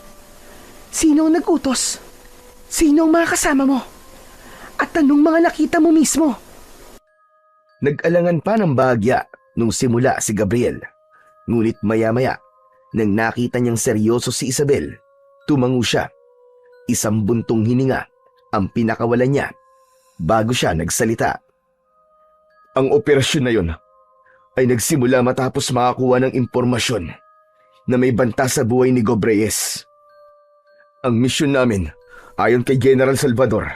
Sino ang nag-utos? Sino ang mga kasama mo? At anong mga nakita mo mismo? Nag-alangan pa ng bahagya nung simula si Gabriel. Ngunit maya-maya, nang nakita niyang seryoso si Isabel, tumango siya. Isang buntong hininga ang pinakawalan niya bago siya nagsalita. Ang operasyon na yon ay nagsimula matapos makakuha ng impormasyon na may banta sa buhay ni Gob Reyes. Ang misyon namin, ayon kay General Salvador,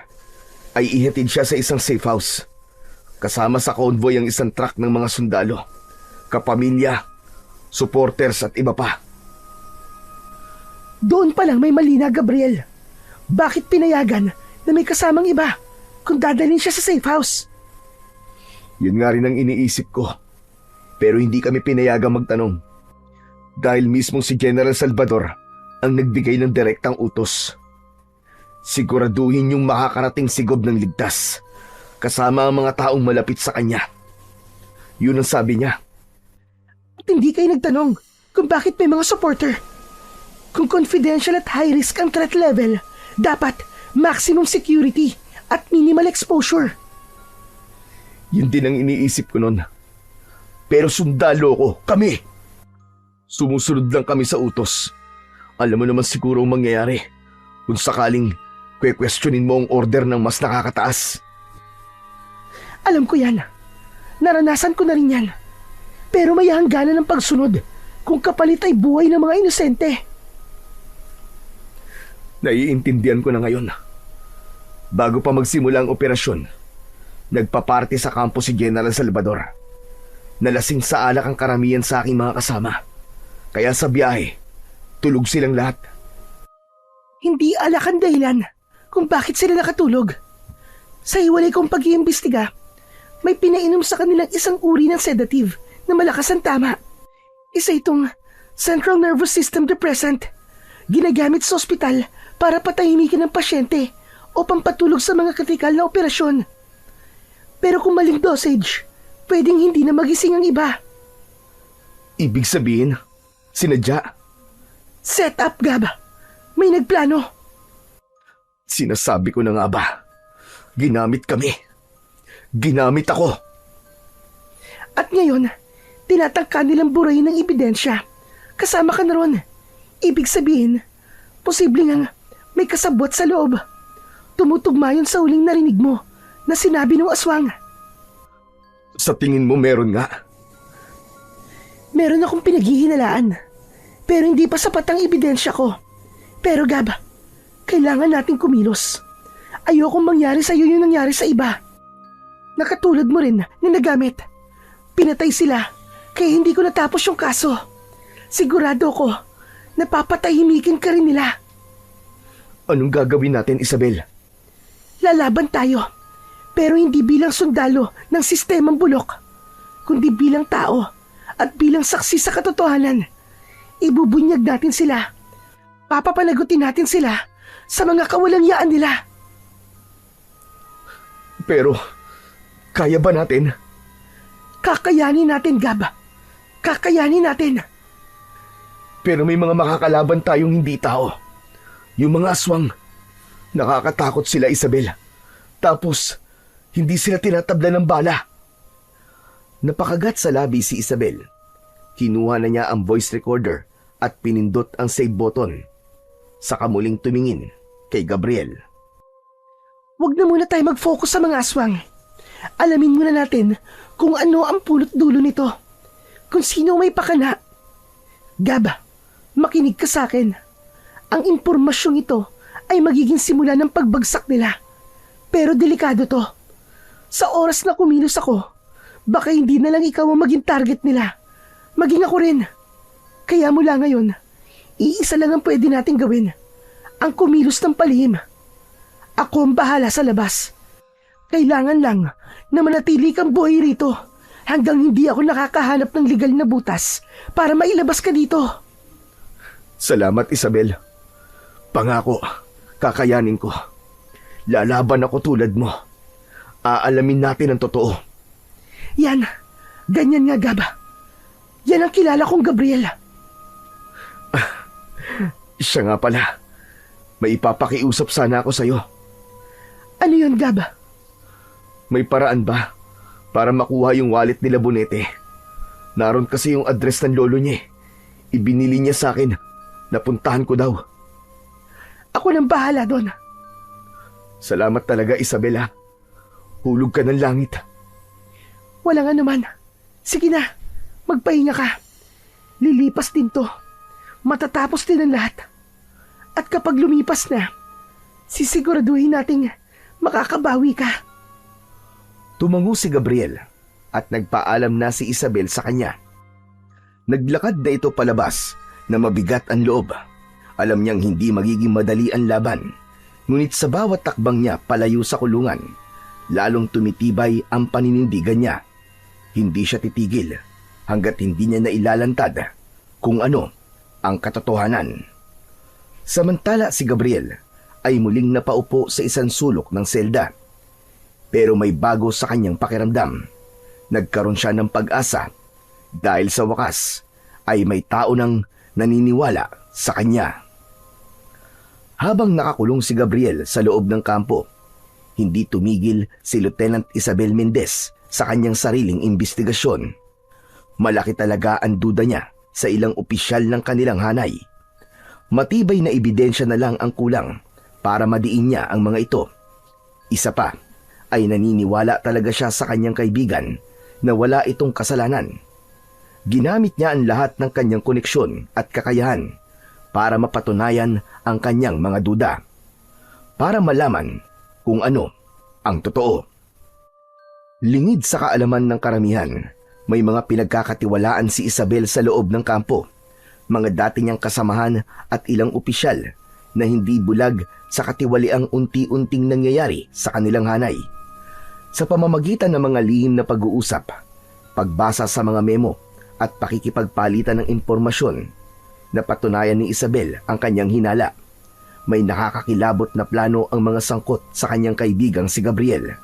ay ihatid siya sa isang safe house. Kasama sa convoy ang isang truck ng mga sundalo, kapamilya, supporters at iba pa. Doon pa lang may mali na, Gabriel. Bakit pinayagan na may kasamang iba kung dadalhin siya sa safe house? Yun nga rin ang iniisip ko. Pero hindi kami pinayagang magtanong. Dahil mismong si General Salvador ang nagbigay ng direktang utos. Siguraduhin yung makakarating si Gob ng ligtas, kasama ang mga taong malapit sa kanya. Yun ang sabi niya. At hindi kayo nagtanong kung bakit may mga supporter. Kung confidential at high risk ang threat level, dapat maximum security at minimal exposure. Yun din ang iniisip ko noon. Pero sundalo ko, kami. Sumusunod lang kami sa utos. Alam mo naman siguro ang mangyayari kung sakaling kwe-questionin mo ang order ng mas nakakataas. Alam ko yan. Naranasan ko na rin yan. Pero may hangganan ng pagsunod kung kapalit ay buhay ng mga inosente. Naiintindihan ko na ngayon. Bago pa magsimula ang operasyon, nagpaparty sa kampo si General Salvador. Nalasing sa alak ang karamihan sa aking mga kasama. Kaya sa biyahe, tulog silang lahat. Hindi alak ang dahilan kung bakit sila nakatulog. Sa hiwalay kong pag-iimbestiga, may pinainom sa kanilang isang uri ng sedative na malakas ang tama. Isa itong Central Nervous System Depressant. Ginagamit sa ospital para patahimikin ang pasyente o pampatulog sa mga kritikal na operasyon. Pero kung maling dosage, pwedeng hindi na magising ang iba. Ibig sabihin, sinadya. Set up, Gab. May nagplano. Sinasabi ko na nga ba, ginamit kami. Ginamit ako. At ngayon, tinatangka nilang burahin ng ebidensya. Kasama ka na ron. Ibig sabihin, posibleng ang may kasabwat sa loob. Tumutugma yun sa huling narinig mo na sinabi ng aswang. Sa tingin mo meron nga? Meron akong pinaghihinalaan. Pero hindi pa sapat ang ebidensya ko. Pero Gab, kailangan nating kumilos. Ayokong mangyari sa iyo yung nangyari sa iba. Nakatulad mo rin na nagamit. Pinatay sila, kaya hindi ko natapos yung kaso. Sigurado ko, napapatahimikin ka rin nila. Anong gagawin natin, Isabel? Lalaban tayo, pero hindi bilang sundalo ng sistemang bulok, kundi bilang tao at bilang saksi sa katotohanan. Ibubunyag natin sila. Papapanagutin natin sila sa mga kawalangyaan nila. Pero, kaya ba natin? Kakayanin natin, Gab. Kakayanin natin. Pero may mga makakalaban tayong hindi tao. Yung mga aswang. Nakakatakot sila, Isabel. Tapos, hindi sila tinatabla ng bala. Napakagat sa labi si Isabel. Kinuha na niya ang voice recorder at pinindot ang save button. Saka muling tumingin kay Gabriel. Huwag na muna tayo mag-focus sa mga aswang. Alamin muna natin kung ano ang pulot dulo nito. Kung sino may pakana. Gab, makinig ka sa akin. Ang impormasyong ito ay magiging simula ng pagbagsak nila. Pero delikado to. Sa oras na kumilos ako, baka hindi na lang ikaw ang maging target nila. Maging ako rin. Kaya mula ngayon, iisa lang ang pwede nating gawin. Ang kumilos ng palihim. Ako ang bahala sa labas. Kailangan lang na manatili kang buhay rito hanggang hindi ako nakakahanap ng legal na butas para mailabas ka dito. Salamat, Isabel. Pangako, kakayanin ko. Lalaban ako tulad mo. Aalamin natin ang totoo. Yan, ganyan nga, Gab. Yan ang kilala kong Gabriel. Siya nga pala. May ipapakiusap sana ako sa'yo. Ano yun, Gab? May paraan ba para makuha yung wallet nila Bonete? Naroon kasi yung address ng lolo niya. Ibinili niya sa akin. Napuntahan ko daw. Ako nang bahala doon. Salamat talaga, Isabela. Hulog ka ng langit. Walang anuman. Sige na, magpahinga ka. Lilipas din to. Matatapos din ang lahat. At kapag lumipas na, sisiguraduhin nating makakabawi ka. Tumango si Gabriel at nagpaalam na si Isabel sa kanya. Naglakad na ito palabas na mabigat ang loob. Alam niyang hindi magiging madali ang laban. Ngunit sa bawat takbang niya palayo sa kulungan, lalong tumitibay ang paninindigan niya. Hindi siya titigil hanggat hindi niya nailalantad kung ano ang katotohanan. Samantala si Gabriel ay muling napaupo sa isang sulok ng selda. Pero may bago sa kanyang pakiramdam. Nagkaroon siya ng pag-asa dahil sa wakas ay may tao nang naniniwala sa kanya. Habang nakakulong si Gabriel sa loob ng kampo, hindi tumigil si Lieutenant Isabel Mendez sa kanyang sariling imbestigasyon. Malaki talaga ang duda niya sa ilang opisyal ng kanilang hanay. Matibay na ebidensya na lang ang kulang para madiin niya ang mga ito. Isa pa ay naniniwala talaga siya sa kanyang kaibigan na wala itong kasalanan. Ginamit niya ang lahat ng kanyang koneksyon at kakayahan para mapatunayan ang kanyang mga duda. Para malaman kung ano ang totoo. Lingid sa kaalaman ng karamihan, may mga pinagkakatiwalaan si Isabel sa loob ng kampo, mga dati niyang kasamahan at ilang opisyal na hindi bulag sa katiwaliang unti-unting nangyayari sa kanilang hanay. Sa pamamagitan ng mga lihim na pag-uusap, pagbasa sa mga memo at pakikipagpalitan ng impormasyon, napatunayan ni Isabel ang kanyang hinala. May nakakakilabot na plano ang mga sangkot sa kanyang kaibigang si Gabriel.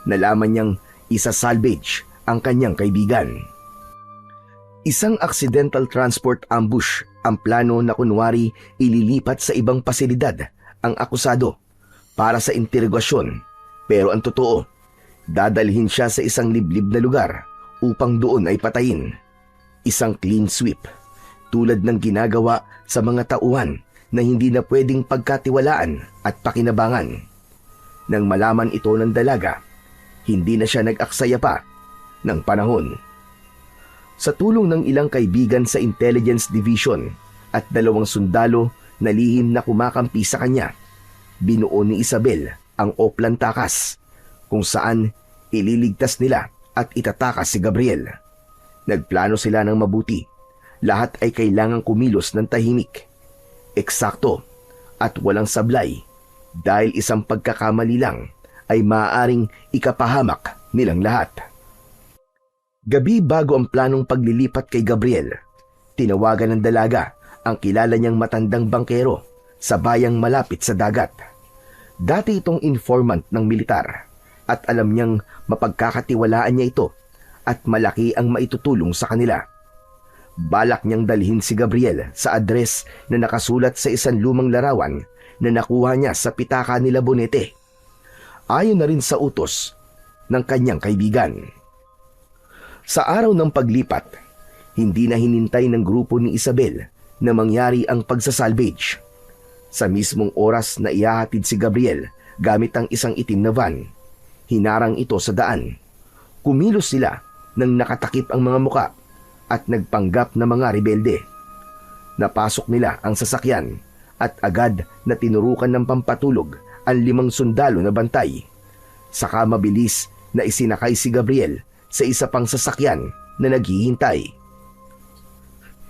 Nalaman niyang isa-salvage ang kanyang kaibigan. Isang accidental transport ambush ang plano na kunwari ililipat sa ibang pasilidad ang akusado para sa interogasyon, pero ang totoo, dadalhin siya sa isang liblib na lugar upang doon ay patayin. Isang clean sweep, tulad ng ginagawa sa mga tauhan na hindi na pwedeng pagkatiwalaan at pakinabangan. Nang malaman ito ng dalaga, hindi na siya nag-aksaya pa ng panahon. Sa tulong ng ilang kaibigan sa Intelligence Division at 2 sundalo na lihim na kumakampi sa kanya, binuo ni Isabel ang Oplan Takas, kung saan ililigtas nila at itatakas si Gabriel. Nagplano sila ng mabuti. Lahat ay kailangang kumilos ng tahimik, eksakto at walang sablay, dahil isang pagkakamali lang ay maaaring ikapahamak nilang lahat. Gabi bago ang planong paglilipat kay Gabriel, tinawagan ng dalaga ang kilala niyang matandang bangkero sa bayang malapit sa dagat. Dati itong informant ng militar at alam niyang mapagkakatiwalaan niya ito at malaki ang maitutulong sa kanila. Balak niyang dalhin si Gabriel sa address na nakasulat sa isang lumang larawan na nakuha niya sa pitaka nila Bonete. Ayon na rin sa utos ng kanyang kaibigan. Sa araw ng paglipat, hindi na hinintay ng grupo ni Isabel na mangyari ang pagsasalvage. Sa mismong oras na ihahatid si Gabriel gamit ang isang itim na van, hinarang ito sa daan. Kumilos sila nang nakatakip ang mga muka at nagpanggap na mga rebelde. Napasok nila ang sasakyan at agad na tinurukan ng pampatulog ang 5 sundalo na bantay. Saka mabilis na isinakay si Gabriel sa isa pang sasakyan na naghihintay.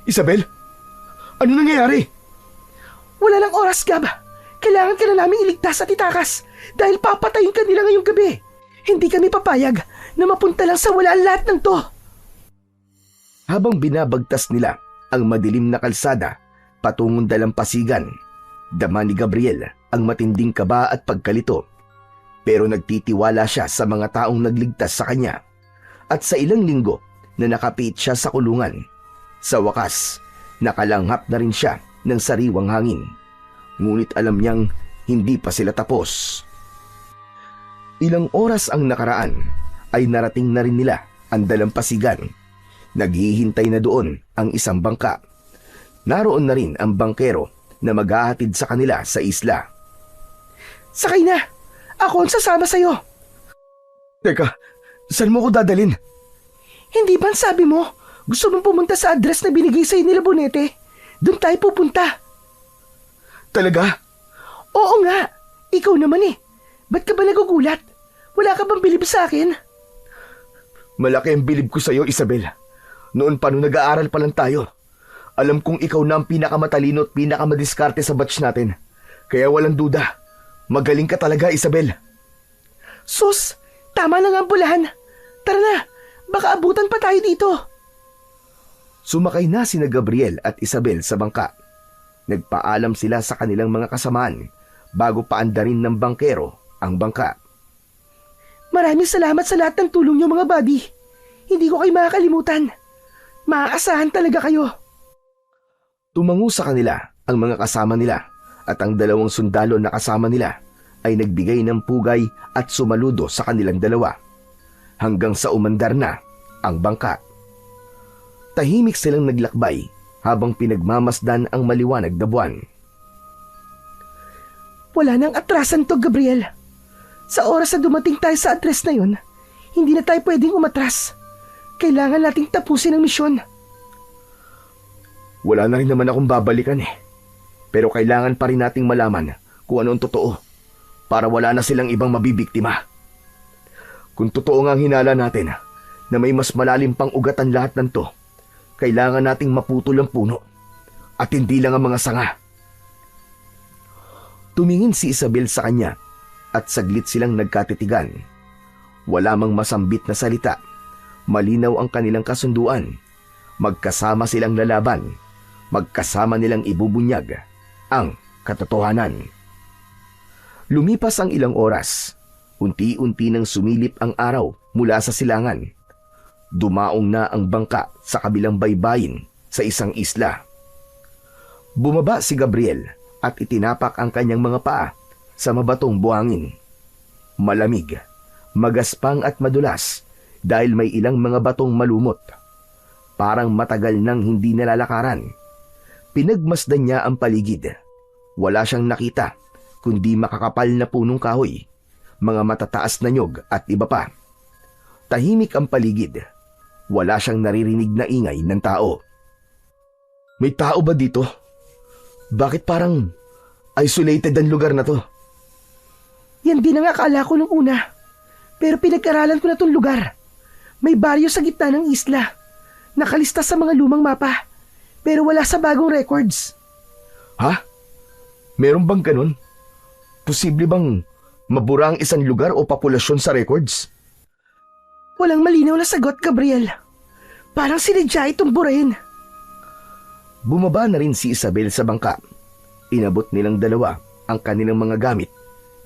Isabel, ano nangyayari? Wala lang oras, Gab. Kailangan ka na namin iligtas at itakas dahil papatayin ka nila ngayong gabi. Hindi kami papayag na mapunta lang sa wala lahat ng to. Habang binabagtas nila ang madilim na kalsada patungong dalampasigan, dama ni Gabriel ang matinding kaba at pagkalito. Pero nagtitiwala siya sa mga taong nagligtas sa kanya. At sa ilang linggo na nakapiit siya sa kulungan, sa wakas, nakalanghap na rin siya ng sariwang hangin. Ngunit alam niyang hindi pa sila tapos. Ilang oras ang nakaraan ay narating na rin nila ang dalampasigan. Naghihintay na doon ang isang bangka. Naroon na rin ang bangkero na maghahatid sa kanila sa isla. Sakay na! Ako ang sasama sa'yo. Teka, saan mo ko dadalhin? Hindi ba sabi mo, gusto mong pumunta sa address na binigay sa'yo nila Bonete? Doon tayo pupunta. Talaga? Oo nga. Ikaw naman eh. Ba't ka ba nagugulat? Wala ka bang bilib sa akin? Malaki ang bilib ko sa'yo, Isabel. Noon pa nung nag-aaral pa lang tayo, alam kong ikaw na ang pinakamatalino at pinakamadiskarte sa batch natin. Kaya walang duda, magaling ka talaga, Isabel. Sus, tama na nga ang bulahan. Tara na, baka abutan pa tayo dito. Sumakay na sina Gabriel at Isabel sa bangka. Nagpaalam sila sa kanilang mga kasamaan bago paandarin ng bangkero ang bangka. Maraming salamat sa lahat ng tulong niyo mga buddy. Hindi ko kayo makakalimutan. Maaasahan talaga kayo. Tumango sa kanila ang mga kasama nila at ang 2 sundalo na kasama nila ay nagbigay ng pugay at sumaludo sa kanilang dalawa. hanggang sa umandar na ang bangka. Tahimik silang naglakbay habang pinagmamasdan ang maliwanag na buwan. Wala nang atrasan to, Gabriel. Sa oras na dumating tayo sa address na yun, hindi na tayo pwedeng umatras. Kailangan nating tapusin ang misyon. Wala na rin naman akong babalikan eh. Pero kailangan pa rin nating malaman kung ano ang totoo para wala na silang ibang mabibiktima. Kung totoo nga ang hinala natin na may mas malalim pang ugatan lahat ng to, kailangan nating maputol ang puno at hindi lang ang mga sanga. Tumingin si Isabel sa kanya at saglit silang nagkatitigan. Wala mang masambit na salita. Malinaw ang kanilang kasunduan. Magkasama silang lalaban. Magkasama nilang ibubunyag ang katotohanan. Lumipas ang ilang oras. Unti-unti nang sumilip ang araw mula sa silangan. Dumaong na ang bangka sa kabilang baybayin sa isang isla. Bumaba si Gabriel at itinapak ang kanyang mga paa sa mabatong buhangin. Malamig, magaspang at madulas dahil may ilang mga batong malumot. Parang matagal nang hindi nalalakaran. Pinagmasdan niya ang paligid. Wala siyang nakita kundi makakapal na punong kahoy, mga matataas na nyog at iba pa. Tahimik ang paligid. Wala siyang naririnig na ingay ng tao. May tao ba dito? Bakit parang isolated ang lugar na to? Yan din ang akala ko nung una. Pero pinag-aralan ko na tong lugar. May baryo sa gitna ng isla. Nakalista sa mga lumang mapa. Pero wala sa bagong records. Ha? Meron bang ganun? Posible bang mabura ang isang lugar o populasyon sa records? Walang malinaw na sagot, Gabriel. Parang sinadya itong burahin. Bumaba na rin si Isabel sa bangka. Inabot nilang dalawa ang kanilang mga gamit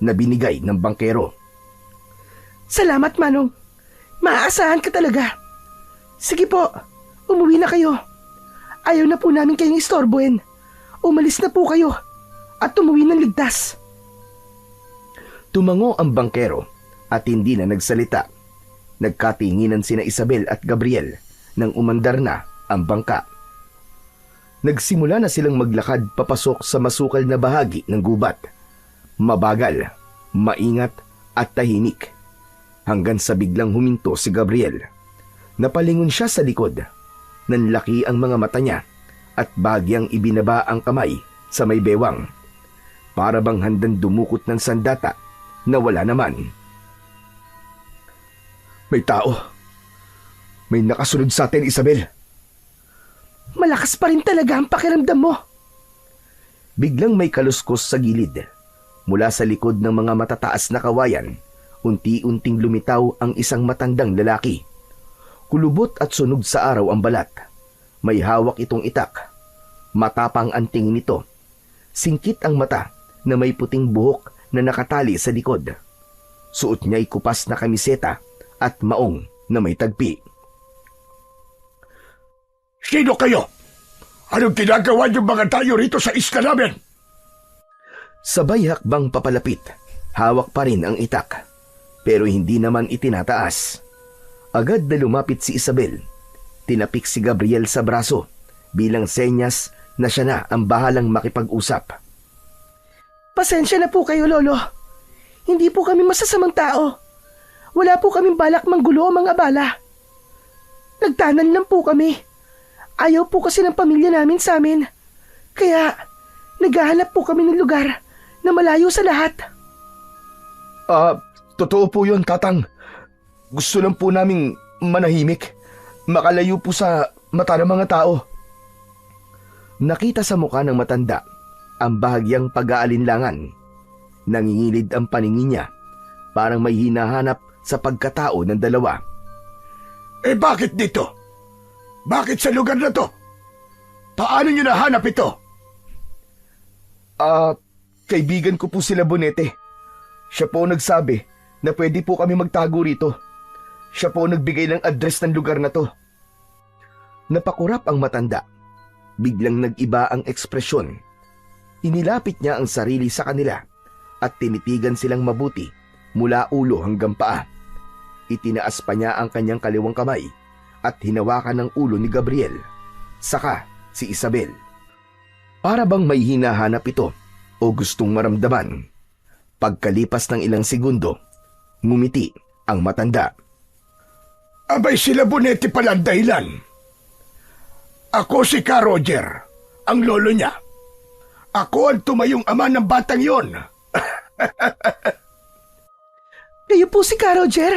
na binigay ng bangkero. Salamat, Manong. Maaasahan ka talaga. Sige po, umuwi na kayo. Ayaw na po namin kayong istorbohin. Umalis na po kayo at umuwi ng ligtas. Tumango ang bangkero at hindi na nagsalita. Nagkatinginan sina Isabel at Gabriel nang umandar na ang bangka. Nagsimula na silang maglakad papasok sa masukal na bahagi ng gubat. Mabagal, maingat at tahimik. Hanggang sa biglang huminto si Gabriel. Napalingon siya sa likod. Nanlaki ang mga mata niya at bagyang ibinaba ang kamay sa may bewang. Para bang handang dumukot ng sandata na wala naman. May tao. May nakasunod sa atin, Isabel. Malakas pa rin talaga ang pakiramdam mo. Biglang may kaluskos sa gilid. Mula sa likod ng mga matataas na kawayan, unti-unting lumitaw ang isang matandang lalaki. Kulubot at sunog sa araw ang balat. May hawak itong itak. Matapang ang tingin nito. Singkit ang mata na may puting buhok na nakatali sa likod. Suot niya'y kupas na kamiseta at maong na may tagpi. Sino kayo? Anong ginagawa niyo mga tayo rito sa isla namin? Sabay hakbang papalapit, hawak pa rin ang itak, pero hindi naman itinataas. Agad na lumapit si Isabel. Tinapik si Gabriel sa braso bilang senyas na siya na ang bahalang makipag-usap. Pasensya na po kayo, Lolo. Hindi po kami masasamang tao. Wala po kaming balak manggulo o mga bala. Nagtanan lang po kami. Ayaw po kasi ng pamilya namin sa amin. Kaya naghahanap po kami ng lugar na malayo sa lahat. Totoo po yun, Tatang. Gusto lang po naming manahimik. Makalayo po sa mata ng mga tao. Nakita sa mukha ng matanda ang bahagyang pag-aalinlangan. Nangingilid ang paningin niya. Parang may hinahanap sa pagkatao ng dalawa. Bakit dito? Bakit sa lugar na to? Paano niyo nahanap ito? Kaibigan ko po sila Bonete. Siya po nagsabi na pwede po kami magtago rito. Siya po nagbigay ng address ng lugar na to. Napakurap ang matanda. Biglang nag-iba ang ekspresyon. Inilapit niya ang sarili sa kanila at tinitigan silang mabuti mula ulo hanggang paa. Itinaas pa niya ang kanyang kaliwang kamay at hinawakan ng ulo ni Gabriel, saka si Isabel. Para bang may hinahanap ito o gustong maramdaman. Pagkalipas ng ilang segundo, ngumiti ang matanda. Abay sila Bonetti pala ang dahilan. Ako si Ka Roger, ang lolo niya. Ako ang tumayong ama ng batang yon. Kayo po si Ka Roger.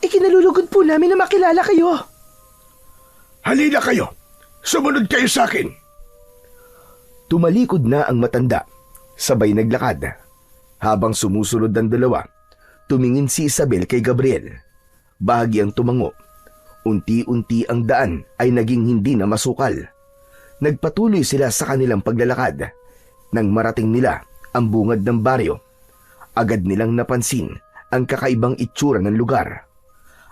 Ikinalulugod po namin na makilala kayo. Halina kayo. Sumunod kayo sa akin. Tumalikod na ang matanda, sabay naglakad. Habang sumusunod ang dalawa, tumingin si Isabel kay Gabriel. Bahagyang tumango. Unti-unti ang daan ay naging hindi na masukal. Nagpatuloy sila sa kanilang paglalakad. Nang marating nila ang bungad ng baryo, agad nilang napansin ang kakaibang itsura ng lugar.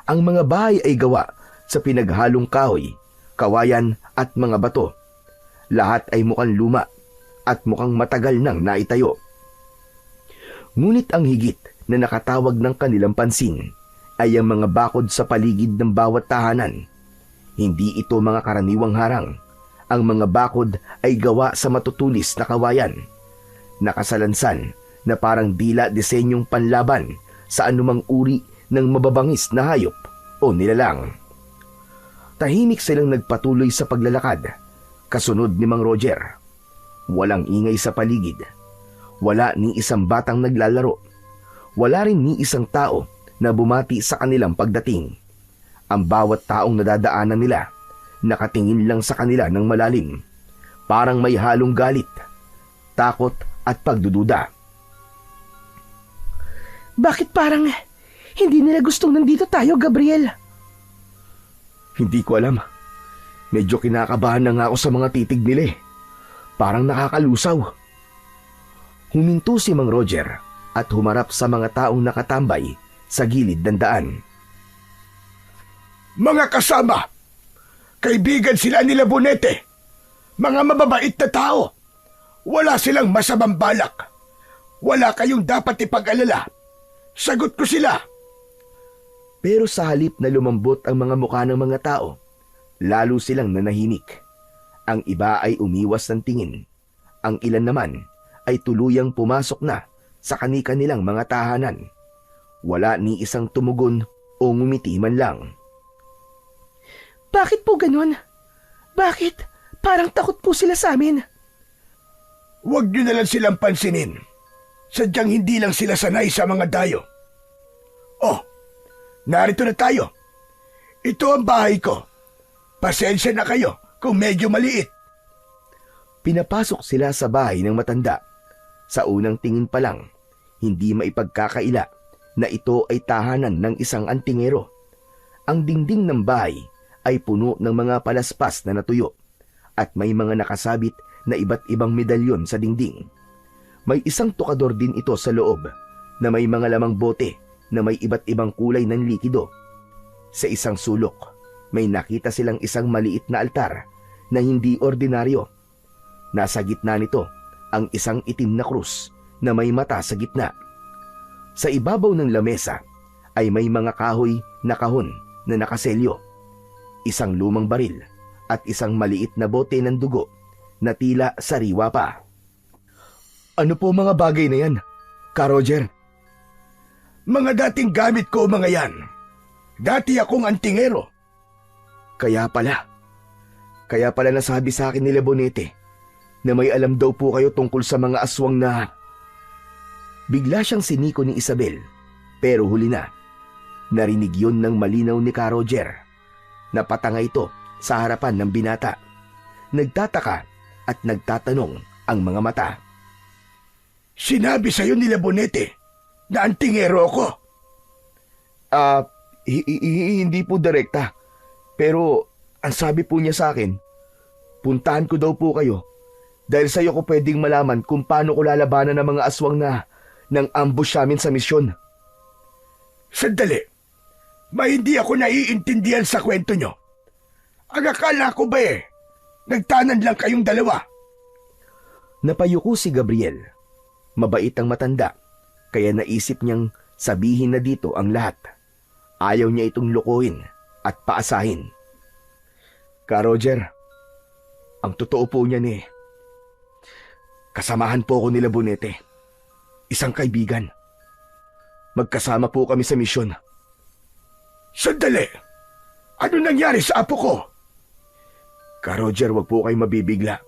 Ang mga bahay ay gawa sa pinaghalong kahoy, kawayan at mga bato. Lahat ay mukhang luma at mukhang matagal nang naitayo. Ngunit ang higit na nakatawag ng kanilang pansin ay ang mga bakod sa paligid ng bawat tahanan. Hindi ito mga karaniwang harang. Ang mga bakod ay gawa sa matutulis na kawayan. Nakasalansan na parang dila disenyong panlaban sa anumang uri ng mababangis na hayop o nilalang. Tahimik silang nagpatuloy sa paglalakad, kasunod ni Mang Roger. Walang ingay sa paligid. Wala ni isang batang naglalaro. Wala rin ni isang tao na bumati sa kanilang pagdating. Ang bawat taong nadadaanan nila, nakatingin lang sa kanila ng malalim. Parang may halong galit, takot at pagdududa. Bakit parang hindi nila gustong nandito tayo, Gabriel? Hindi ko alam. Medyo kinakabahan na nga ako sa mga titig nila eh. Parang nakakalusaw. Huminto si Mang Roger at humarap sa mga taong nakatambay sa gilid ng daan. Mga kasama, kaibigan sila nila Bonetti. Mga mababait na tao. Wala silang masamang balak. Wala kayong dapat ipag-alala. Sagot ko sila. Pero sa halip na lumambot ang mga mukha ng mga tao, lalo silang nanahimik. Ang iba ay umiwas ng tingin. Ang ilan naman ay tuluyang pumasok na sa kani-kanilang mga tahanan. Wala ni isang tumugon o ngumiti man lang. Bakit po ganun? Bakit? Parang takot po sila sa amin. Huwag nyo na lang silang pansinin. Sadyang hindi lang sila sanay sa mga dayo. Oh, narito na tayo. Ito ang bahay ko. Pasensya na kayo kung medyo maliit. Pinapasok sila sa bahay ng matanda. Sa unang tingin pa lang, hindi maipagkakaila na ito ay tahanan ng isang antingero. Ang dingding ng bahay ay puno ng mga palaspas na natuyo at may mga nakasabit na iba't ibang medalyon sa dingding. May isang tukador din ito sa loob na may mga lamang bote na may iba't ibang kulay ng likido. Sa isang sulok, may nakita silang isang maliit na altar na hindi ordinaryo. Nasa gitna nito ang isang itim na krus na may mata sa gitna. Sa ibabaw ng lamesa ay may mga kahoy na kahon na nakaselyo, isang lumang baril at isang maliit na bote ng dugo na tila sariwa pa. Ano po mga bagay na yan, Ka Roger? Mga dating gamit ko mga yan. Dati akong antingero. Kaya pala nasabi sa akin nila Bonetti na may alam daw po kayo tungkol sa mga aswang na... Bigla siyang siniko ni Isabel, pero huli na. Narinig yun ng malinaw ni Ka Roger. Napatanga ito sa harapan ng binata. Nagtataka at nagtatanong ang mga mata. Sinabi sa'yo nila Bonetti na antingero ako. Hindi po direkta. Pero ang sabi po niya sa akin, puntahan ko daw po kayo dahil sa'yo ko pwedeng malaman kung paano ko lalabanan ng mga aswang na nang ambush namin sa misyon. Sandali, hindi ako naiintindihan sa kwento nyo. Ang akala ko ba nagtanan lang kayong dalawa? Napayuko si Gabriel. Mabait ang matanda, kaya naisip niyang sabihin na dito ang lahat. Ayaw niya itong lukuhin at paasahin. Ka Roger, ang totoo po niyan kasamahan po ako nila Bonete. Isang kaibigan. Magkasama po kami sa misyon. Sandali! Ano nangyari sa apo ko? Ka Roger, wag po kayong mabibigla.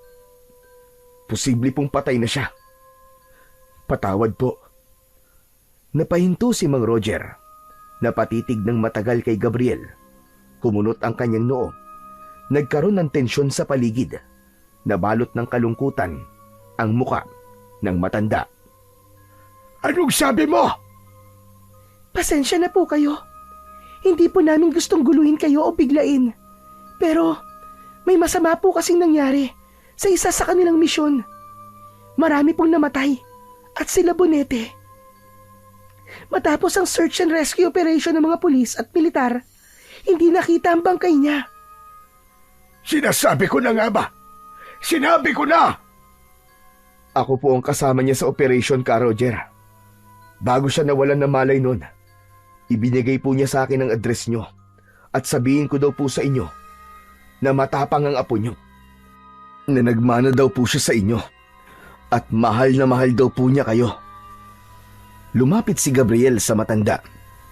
Posible pong patay na siya. Patawad po. Napahinto si Mang Roger. Napatitig ng matagal kay Gabriel. Kumunot ang kanyang noo. Nagkaroon ng tensyon sa paligid. Nabalot ng kalungkutan ang muka ng matanda. Anong sabi mo? Pasensya na po kayo. Hindi po namin gustong guluhin kayo o biglain. Pero may masama po kasing nangyari sa isa sa kanilang misyon. Marami pong namatay at sila Bonete. Matapos ang search and rescue operation ng mga pulis at militar, hindi nakita ang bangkay niya. Sinasabi ko na nga ba? Sinabi ko na! Ako po ang kasama niya sa operation, Ka Roger. Bago siya nawalan ng malay noon, ibinigay po niya sa akin ang address niyo at sabihin ko daw po sa inyo na matapang ang apo niyo. Na nagmana daw po siya sa inyo at mahal na mahal daw po niya kayo. Lumapit si Gabriel sa matanda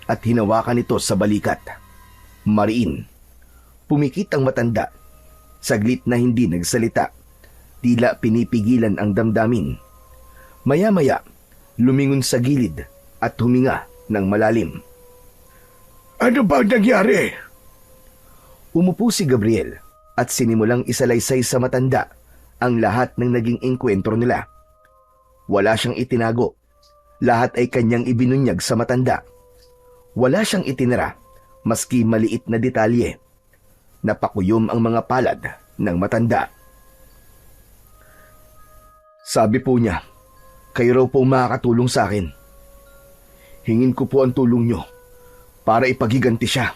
at hinawakan ito sa balikat. Mariin. Pumikit ang matanda. Saglit na hindi nagsalita. Tila pinipigilan ang damdamin. Maya-maya, lumingon sa gilid at huminga ng malalim. Ano ba nangyari? Umupo si Gabriel at sinimulang isalaysay sa matanda ang lahat ng naging engkwentro nila. Wala siyang itinago. Lahat ay kanyang ibinunyag sa matanda. Wala siyang itinira, maski maliit na detalye. Napakuyom ang mga palad ng matanda. Sabi po niya, kayo raw po makakatulong sa akin. Hingin ko po ang tulong niyo para ipaghiganti siya.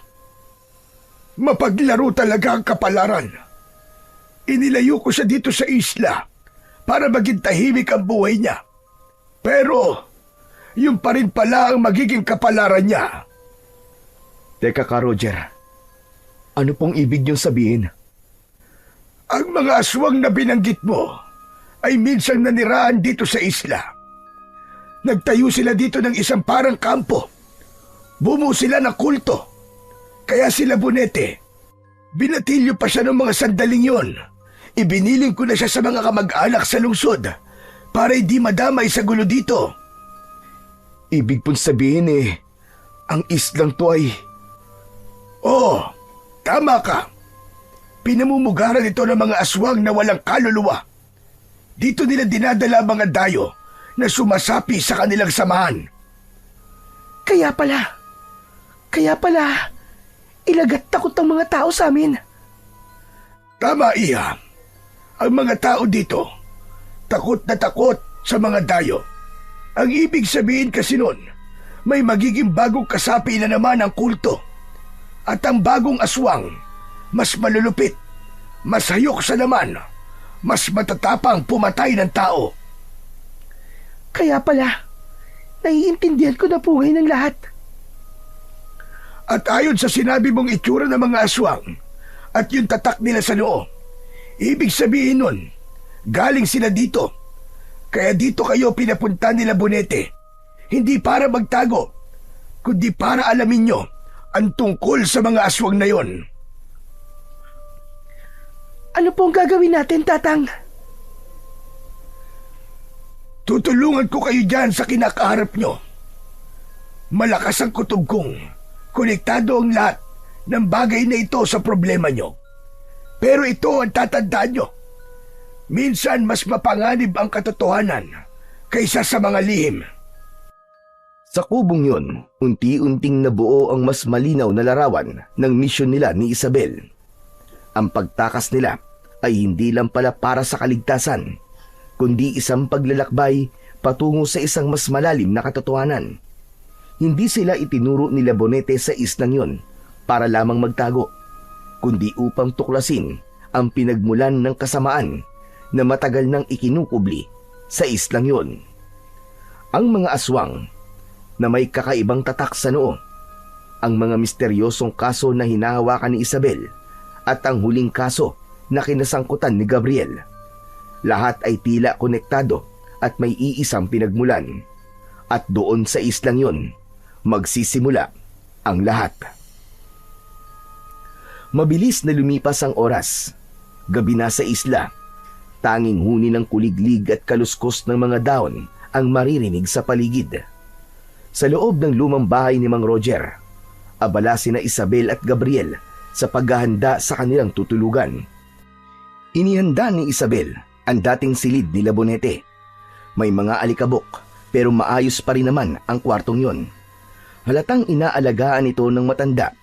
Mapaglaro talaga ang kapalaran. Inilayo ko siya dito sa isla para maging tahimik ang buhay niya. Pero, yun pa rin pala ang magiging kapalaran niya. Teka Ka Roger, ano pong ibig niyong sabihin? Ang mga aswang na binanggit mo ay minsan nanirahan dito sa isla. Nagtayo sila dito ng isang parang kampo. Bumuo sila ng kulto. Kaya sila Bonete. Binatilyo pa siya ng mga sandaling yon. Ibiniling ko na siya sa mga kamag-anak sa lungsod para hindi madamay sa gulo dito. Ibig pong sabihin ang islang to ay... Oo, tama ka. Pinamumugaran ito ng mga aswang na walang kaluluwa. Dito nila dinadala ang mga dayo na sumasapi sa kanilang samahan. Kaya pala, ilagat takot ang mga tao sa amin. Tama, Iha. Ang mga tao dito, takot na takot sa mga dayo. Ang ibig sabihin kasi nun, may magiging bagong kasapi na naman ang kulto. At ang bagong aswang, mas malulupit, mas hayok sa naman, mas matatapang pumatay ng tao. Kaya pala, naiintindihan ko na po ngayon ng lahat. At ayon sa sinabi mong itsura ng mga aswang at yung tatak nila sa noo, ibig sabihin nun, galing sila dito. Kaya dito kayo pinapunta nila Bonete, hindi para magtago, kundi para alamin nyo ang tungkol sa mga aswang na yon. Ano pong gagawin natin, Tatang? Tutulungan ko kayo dyan sa kinakaharap nyo. Malakas ang kutob kong konektado ang lahat ng bagay na ito sa problema nyo. Pero ito ang tatandaan nyo. Minsan mas mapanganib ang katotohanan kaysa sa mga lihim. Sa kubong yun, unti-unting nabuo ang mas malinaw na larawan ng misyon nila ni Isabel. Ang pagtakas nila ay hindi lang pala para sa kaligtasan, kundi isang paglalakbay patungo sa isang mas malalim na katotohanan. Hindi sila itinuro nila Bonete sa islang yun para lamang magtago, kundi upang tuklasin ang pinagmulan ng kasamaan na matagal nang ikinukubli sa islang yun. Ang mga aswang na may kakaibang tatak sa noo ang mga misteryosong kaso na hinahawakan ni Isabel at ang huling kaso na kinasangkutan ni Gabriel. Lahat ay tila konektado at may iisang pinagmulan. At doon sa islang yon, magsisimula ang lahat. Mabilis na lumipas ang oras. Gabi na sa isla. Tanging huni ng kuliglig at kaluskos ng mga daon ang maririnig sa paligid. Sa loob ng lumang bahay ni Mang Roger, abala sina Isabel at Gabriel sa paghahanda sa kanilang tutulugan. Inihanda ni Isabel ang dating silid ni Labonete. May mga alikabok pero maayos pa rin naman ang kwartong yon. Halatang inaalagaan ito ng matanda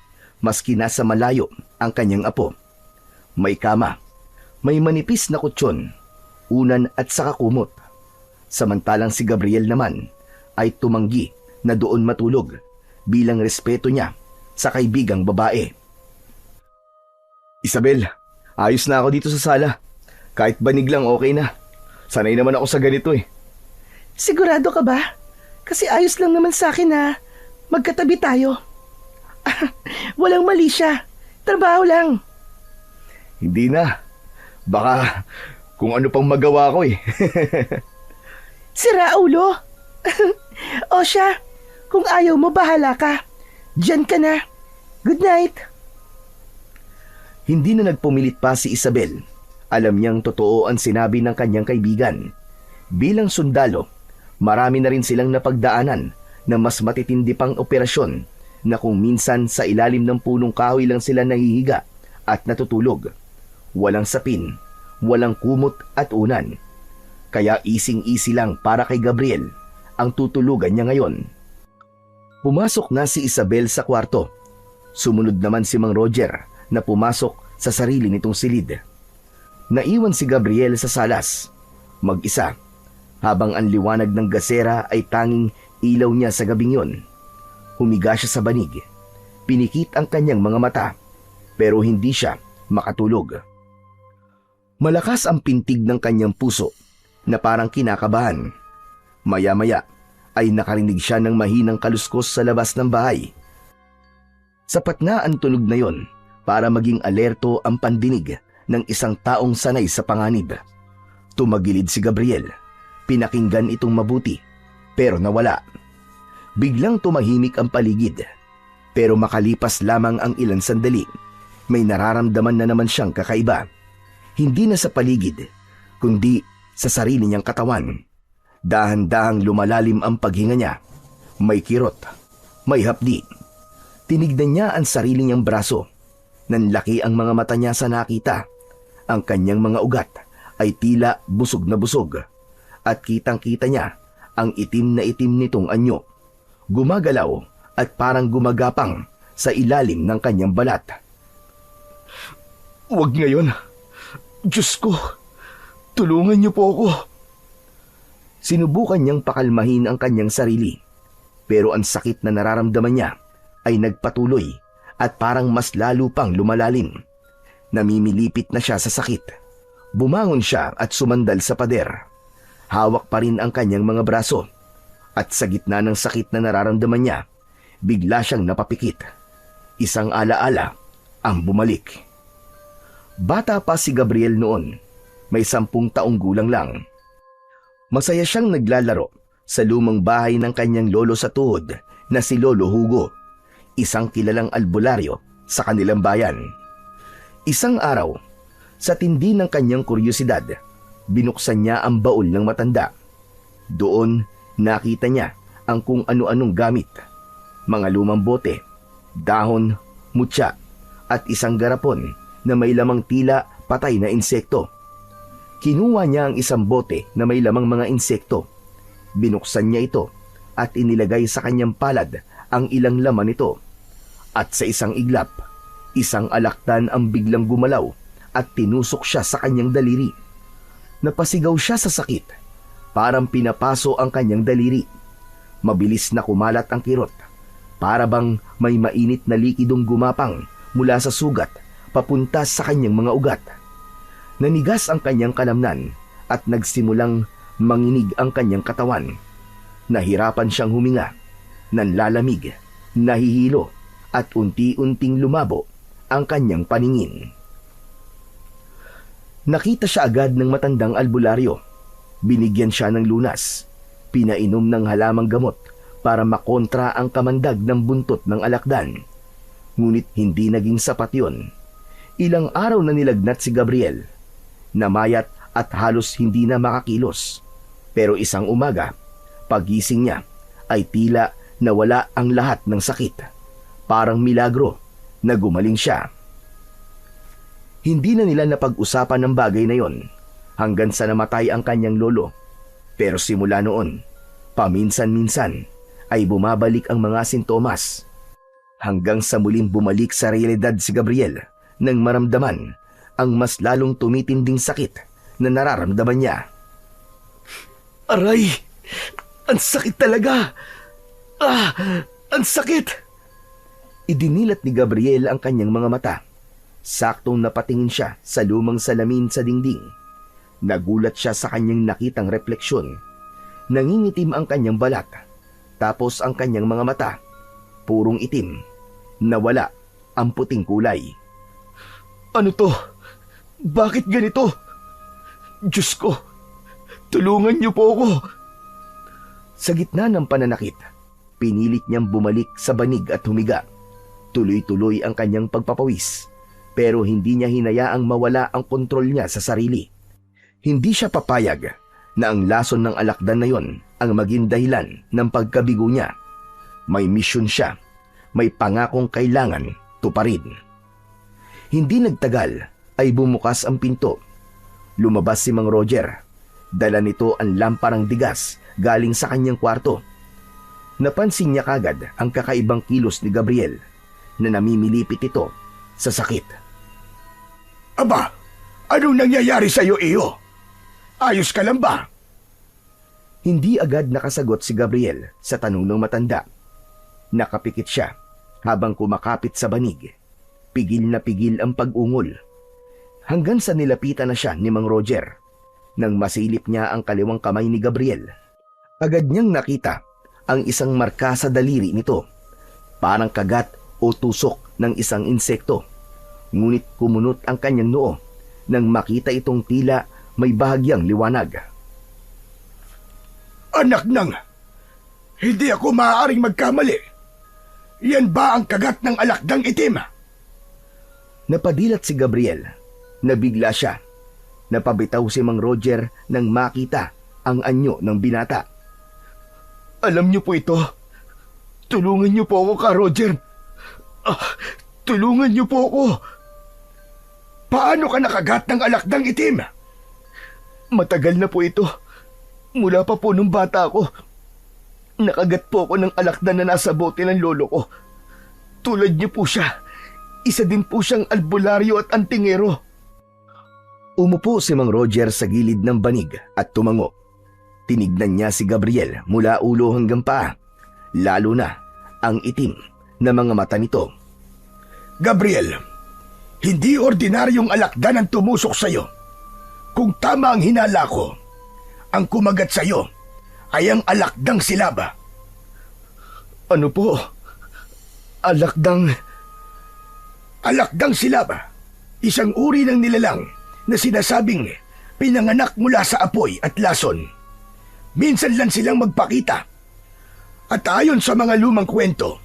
maski nasa malayo ang kanyang apo. May kama, may manipis na kutsyon, unan at saka kumot. Samantalang si Gabriel naman ay tumanggi na doon matulog bilang respeto niya sa kaibigang babae. Isabel, ayos na ako dito sa sala. Kahit banig lang okay na. Sanay naman ako sa ganito eh. Sigurado ka ba? Kasi ayos lang naman sa akin na magkatabi tayo. Walang mali siya. Trabaho lang. Hindi na. Baka kung ano pang magawa ko eh. Sira ulo. O siya, kung ayaw mo bahala ka. Diyan ka na. Good night. Hindi na nagpumilit pa si Isabel. Alam niyang totoo ang sinabi ng kanyang kaibigan. Bilang sundalo, marami na rin silang napagdaanan na mas matitindi pang operasyon na kung minsan sa ilalim ng punong kahoy lang sila nahihiga at natutulog. Walang sapin, walang kumot at unan. Kaya ising-isi lang para kay Gabriel ang tutulugan niya ngayon. Pumasok na si Isabel sa kwarto. Sumunod naman si Mang Roger na pumasok sa sarili nitong silid. Naiwan si Gabriel sa salas, mag-isa, habang ang liwanag ng gasera ay tanging ilaw niya sa gabing yon. Humiga siya sa banig, pinikit ang kanyang mga mata, pero hindi siya makatulog. Malakas ang pintig ng kanyang puso na parang kinakabahan. Maya-maya ay nakarinig siya ng mahinang kaluskos sa labas ng bahay. Sapat na ang tunog na yon para maging alerto ang pandinig ng isang taong sanay sa panganib. Tumagilid si Gabriel. Pinakinggan itong mabuti, pero nawala. Biglang tumahimik ang paligid. Pero makalipas lamang ang ilang sandali, may nararamdaman na naman siyang kakaiba. Hindi na sa paligid, kundi sa sarili niyang katawan. Dahan-dahang lumalalim ang paghinga niya. May kirot, may hapdi. Tinignan niya ang sarili niyang braso. Nanlaki ang mga mata niya sa nakita. Ang kanyang mga ugat ay tila busog na busog. At kitang-kita niya ang itim na itim nitong anyo. Gumagalaw at parang gumagapang sa ilalim ng kanyang balat. Huwag ngayon. Diyos ko, tulungan niyo po ako. Sinubukan niyang pakalmahin ang kanyang sarili. Pero ang sakit na nararamdaman niya ay nagpatuloy at parang mas lalo pang lumalalim. Namimilipit na siya sa sakit. Bumangon siya at sumandal sa pader. Hawak pa rin ang kanyang mga braso. At sa gitna ng sakit na nararamdaman niya, bigla siyang napapikit. Isang alaala ang bumalik. Bata pa si Gabriel noon. May 10 taong gulang lang. Masaya siyang naglalaro sa lumang bahay ng kanyang lolo sa tuhod na si Lolo Hugo, isang kilalang albularyo sa kanilang bayan. Isang araw, sa tindi ng kanyang kuryosidad, binuksan niya ang baul ng matanda. Doon, nakita niya ang kung ano-anong gamit. Mga lumang bote, dahon, mutya, at isang garapon na may lamang tila patay na insekto. Kinuha niya ang isang bote na may lamang mga insekto. Binuksan niya ito at inilagay sa kanyang palad ang ilang laman nito. At sa isang iglap, isang alakdan ang biglang gumalaw at tinusok siya sa kanyang daliri. Napasigaw siya sa sakit, parang pinapaso ang kanyang daliri. Mabilis na kumalat ang kirot, para bang may mainit na likidong gumapang mula sa sugat papunta sa kanyang mga ugat. Nanigas ang kanyang kalamnan at nagsimulang manginig ang kanyang katawan. Nahirapan siyang huminga, nanlalamig, nahihilo, at unti-unting lumabo ang kanyang paningin. Nakita siya agad ng matandang albularyo. Binigyan siya ng lunas. Pinainom ng halamang gamot para makontra ang kamandag ng buntot ng alakdan. Ngunit hindi naging sapat yun. Ilang araw na nilagnat si Gabriel. Namayat at halos hindi na makakilos. Pero isang umaga, pagising niya ay tila nawala ang lahat ng sakit. Parang milagro na gumaling siya. Hindi na nila napag-usapan ng bagay na yon hanggang sa namatay ang kanyang lolo. Pero simula noon, paminsan-minsan ay bumabalik ang mga sintomas. Hanggang sa muling bumalik sa realidad si Gabriel nang maramdaman ang mas lalong tumitinding sakit na nararamdaman niya. Aray! Ang sakit talaga! Ang sakit! Idinilat ni Gabriel ang kanyang mga mata. Saktong napatingin siya sa lumang salamin sa dingding. Nagulat siya sa kanyang nakitang refleksyon. Nangingitim ang kanyang balat. Tapos ang kanyang mga mata, purong itim. Nawala ang puting kulay. Ano to? Bakit ganito? Diyos ko! Tulungan niyo po ako! Sa gitna ng pananakit, pinilit niyang bumalik sa banig at humiga. Tuloy-tuloy ang kanyang pagpapawis, pero hindi niya hinayaang mawala ang kontrol niya sa sarili. Hindi siya papayag na ang lason ng alakdan na yon ang maging dahilan ng pagkabigo niya. May misyon siya, may pangakong kailangan tuparin. Hindi nagtagal ay bumukas ang pinto. Lumabas si Mang Roger. Dala nito ang lamparang bigas galing sa kanyang kwarto. Napansin niya kagad ang kakaibang kilos ni Gabriel na namimilipit ito sa sakit. Aba, anong nangyayari sa iyo? Ayos ka lang ba? Hindi agad nakasagot si Gabriel sa tanong ng matanda. Nakapikit siya habang kumakapit sa banig. Pigil na pigil ang pag-ungol. Hanggang sa nilapitan na siya ni Mang Roger. Nang masilip niya ang kaliwang kamay ni Gabriel, agad niyang nakita ang isang marka sa daliri nito. Parang kagat o tusok ng isang insekto. Ngunit kumunot ang kanyang noo nang makita itong tila may bahagyang liwanag. Anak nang, hindi ako maaaring magkamali. Yan ba ang kagat ng alakdang itim? Napadilat si Gabriel. Nabigla siya. Napabitaw si Mang Roger nang makita ang anyo ng binata. Alam niyo po ito. Tulungan niyo po ako, Ka Roger. Tulungan niyo po ako. Paano ka nakagat ng alakdang itim? Matagal na po ito. Mula pa po nung bata ako. Nakagat po ako ng alakdan na nasa bote ng lolo ko. Tulad niyo po siya. Isa din po siyang albularyo at antingero. Umupo si Mang Roger sa gilid ng banig at tumango. Tinignan niya si Gabriel mula ulo hanggang paa, lalo na ang itim na mga mata nito. Gabriel, hindi ordinaryong alakdan ang tumusok sa'yo. Kung tama ang hinala ko, ang kumagat sa'yo ay ang alakdang silaba. Ano po? Alakdang silaba, isang uri ng nilalang na sinasabing pinanganak mula sa apoy at lason. Minsan lang silang magpakita. At ayon sa mga lumang kwento,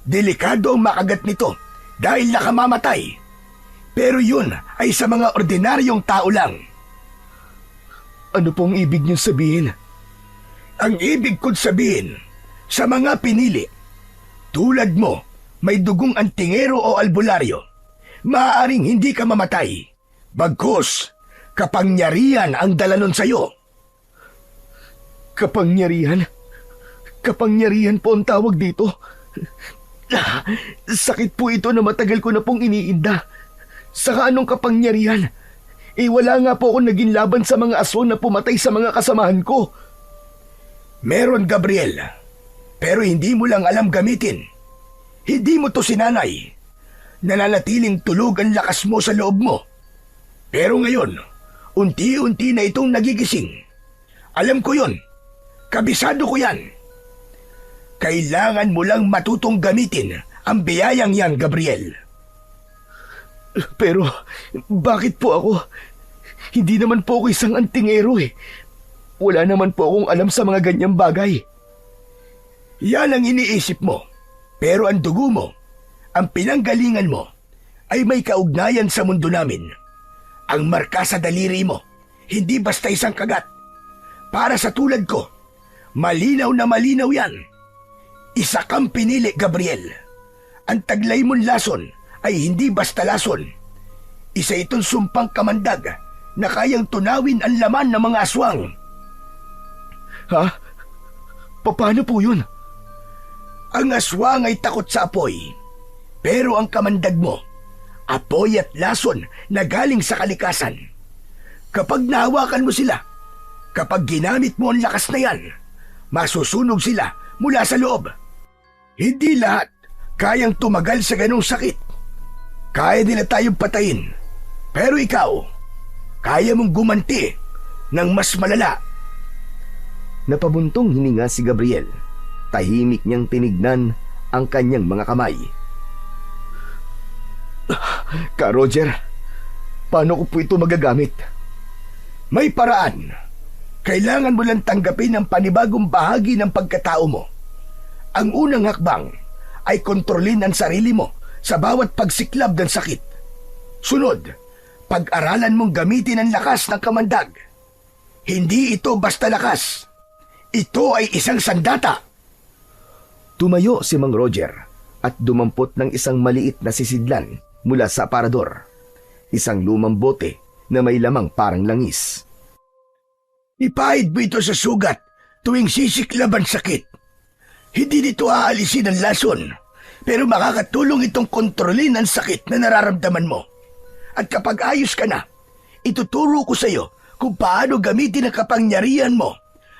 delikado ang makagat nito dahil nakamamatay. Pero yun ay sa mga ordinaryong tao lang. Ano pong ibig niyong sabihin? Ang ibig kong sabihin, sa mga pinili, tulad mo, may dugong antingero o albularyo, maaaring hindi ka mamatay. Bagkus, kapangyarihan ang dala nun sa'yo. Kapangyarihan? Kapangyarihan po ang tawag dito. Sakit po ito na matagal ko na pong iniinda. Saka anong kapangyarihan? Wala nga po ako naging laban sa mga aswang na pumatay sa mga kasamahan ko. Meron, Gabriel. Pero hindi mo lang alam gamitin. Hindi mo to sinanay. Nananatiling tulog ang lakas mo sa loob mo. Pero ngayon, unti-unti na itong nagigising. Alam ko yon. Kabisado ko yan. Kailangan mo lang matutong gamitin ang biyayang yan, Gabriel. Pero bakit po ako? Hindi naman po ako isang antingero eh. Wala naman po akong alam sa mga ganyang bagay. Yan ang iniisip mo. Pero ang dugo mo, ang pinanggalingan mo, ay may kaugnayan sa mundo namin. Ang marka sa daliri mo, hindi basta isang kagat. Para sa tulad ko, malinaw na malinaw yan. Isa kang pinili, Gabriel. Ang taglay mong lason ay hindi basta lason. Isa itong sumpang kamandag na kayang tunawin ang laman ng mga aswang. Ha? Paano po yun? Ang aswang ay takot sa apoy. Pero ang kamandag mo, apoy at lason na galing sa kalikasan. Kapag nahawakan mo sila, kapag ginamit mo ang lakas na yan, masusunog sila mula sa loob. Hindi lahat kayang tumagal sa ganong sakit. Kaya nila tayong patayin. Pero ikaw, kaya mong gumanti ng mas malala. Napabuntong hininga si Gabriel. Tahimik niyang tinignan ang kanyang mga kamay. Ka Roger, paano ko po ito magagamit? May paraan. Kailangan mo lang tanggapin ang panibagong bahagi ng pagkatao mo. Ang unang hakbang ay kontrolin ang sarili mo sa bawat pagsiklab ng sakit. Sunod, pag-aralan mong gamitin ang lakas ng kamandag. Hindi ito basta lakas. Ito ay isang sandata. Tumayo si Mang Roger at dumampot ng isang maliit na sisidlan mula sa aparador. Isang lumang bote na may lamang parang langis. Ipahid mo ito sa sugat tuwing sisiklab ang sakit. Hindi dito aalisin ang lason, pero makakatulong itong kontrolin ang sakit na nararamdaman mo. At kapag ayos ka na, ituturo ko sa iyo kung paano gamitin ang kapangyarihan mo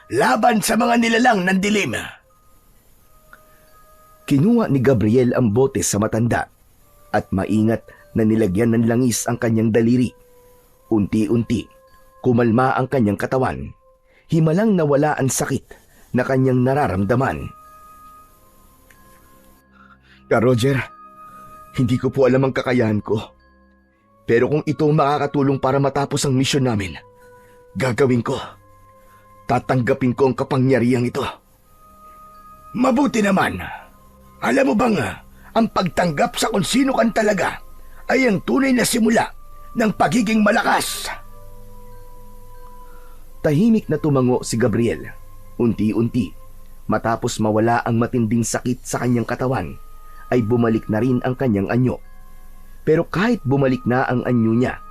laban sa mga nilalang ng dilim. Kinuha ni Gabriel ang bote sa matanda at maingat na nilagyan ng langis ang kanyang daliri. Unti-unti, kumalma ang kanyang katawan. Himalang nawala ang sakit na kanyang nararamdaman. Ka Roger, hindi ko po alam ang kakayahan ko. Pero kung ito makakatulong para matapos ang misyon namin, gagawin ko. Tatanggapin ko ang kapangyarihang ito. Mabuti naman. Alam mo bang ang pagtanggap sa kung sino kan talaga ay ang tunay na simula ng pagiging malakas? Tahimik na tumango si Gabriel. Unti-unti, matapos mawala ang matinding sakit sa kanyang katawan, ay bumalik na rin ang kanyang anyo. Pero kahit bumalik na ang anyo niya,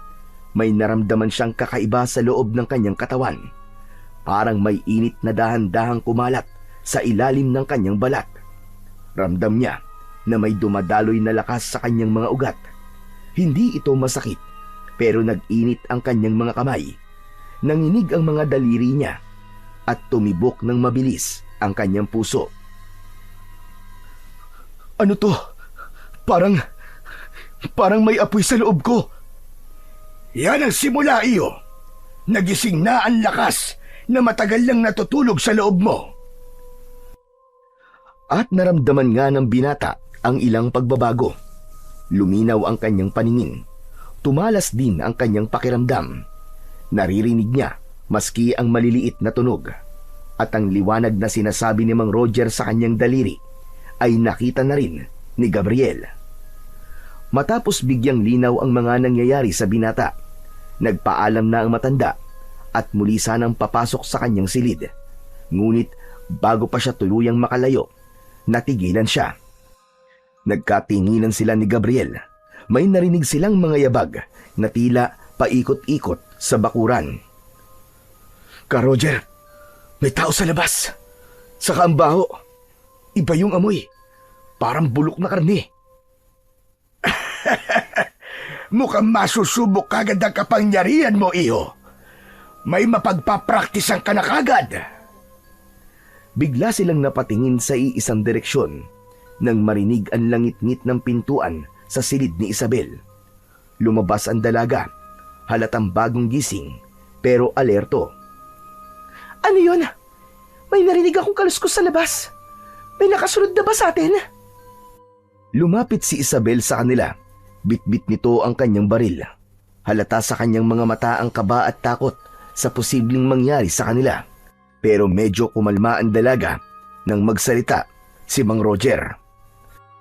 may naramdaman siyang kakaiba sa loob ng kanyang katawan. Parang may init na dahan-dahang kumalat sa ilalim ng kanyang balat. Ramdam niya na may dumadaloy na lakas sa kanyang mga ugat. Hindi ito masakit, pero nag-init ang kanyang mga kamay. Nanginig ang mga daliri niya at tumibok ng mabilis ang kanyang puso. Ano to? Parang may apoy sa loob ko. Yan ang simula, iyo. Nagising na ang lakas na matagal lang natutulog sa loob mo. At naramdaman nga ng binata ang ilang pagbabago. Luminaw ang kanyang paningin. Tumalas din ang kanyang pakiramdam. Naririnig niya maski ang maliliit na tunog. At ang liwanag na sinasabi ni Mang Roger sa kanyang daliri ay nakita na rin ni Gabriel. Matapos bigyang linaw ang mga nangyayari sa binata, nagpaalam na ang matanda at muli sanang papasok sa kanyang silid. Ngunit bago pa siya tuluyang makalayo, natigilan siya. Nagkatinginan sila ni Gabriel. May narinig silang mga yabag na tila paikot-ikot sa bakuran. Ka Roger, may tao sa labas. Saka ang baho. Iba yung amoy. Parang bulok na karne. Mukhang masusubok kagad ang kapangyarihan mo, iyo. May mapagpapraktisan ka na kagad. Bigla silang napatingin sa iisang direksyon nang marinig ang langit-ngit ng pintuan sa silid ni Isabel. Lumabas ang dalaga, halatang bagong gising pero alerto. Ano yun? May narinig akong kaluskos sa labas. May nakasunod na ba sa atin? Lumapit si Isabel sa kanila. Bitbit nito ang kanyang baril. Halata sa kanyang mga mata ang kaba at takot sa posibleng mangyari sa kanila. Pero medyo kumalma ang dalaga nang magsalita si Mang Roger.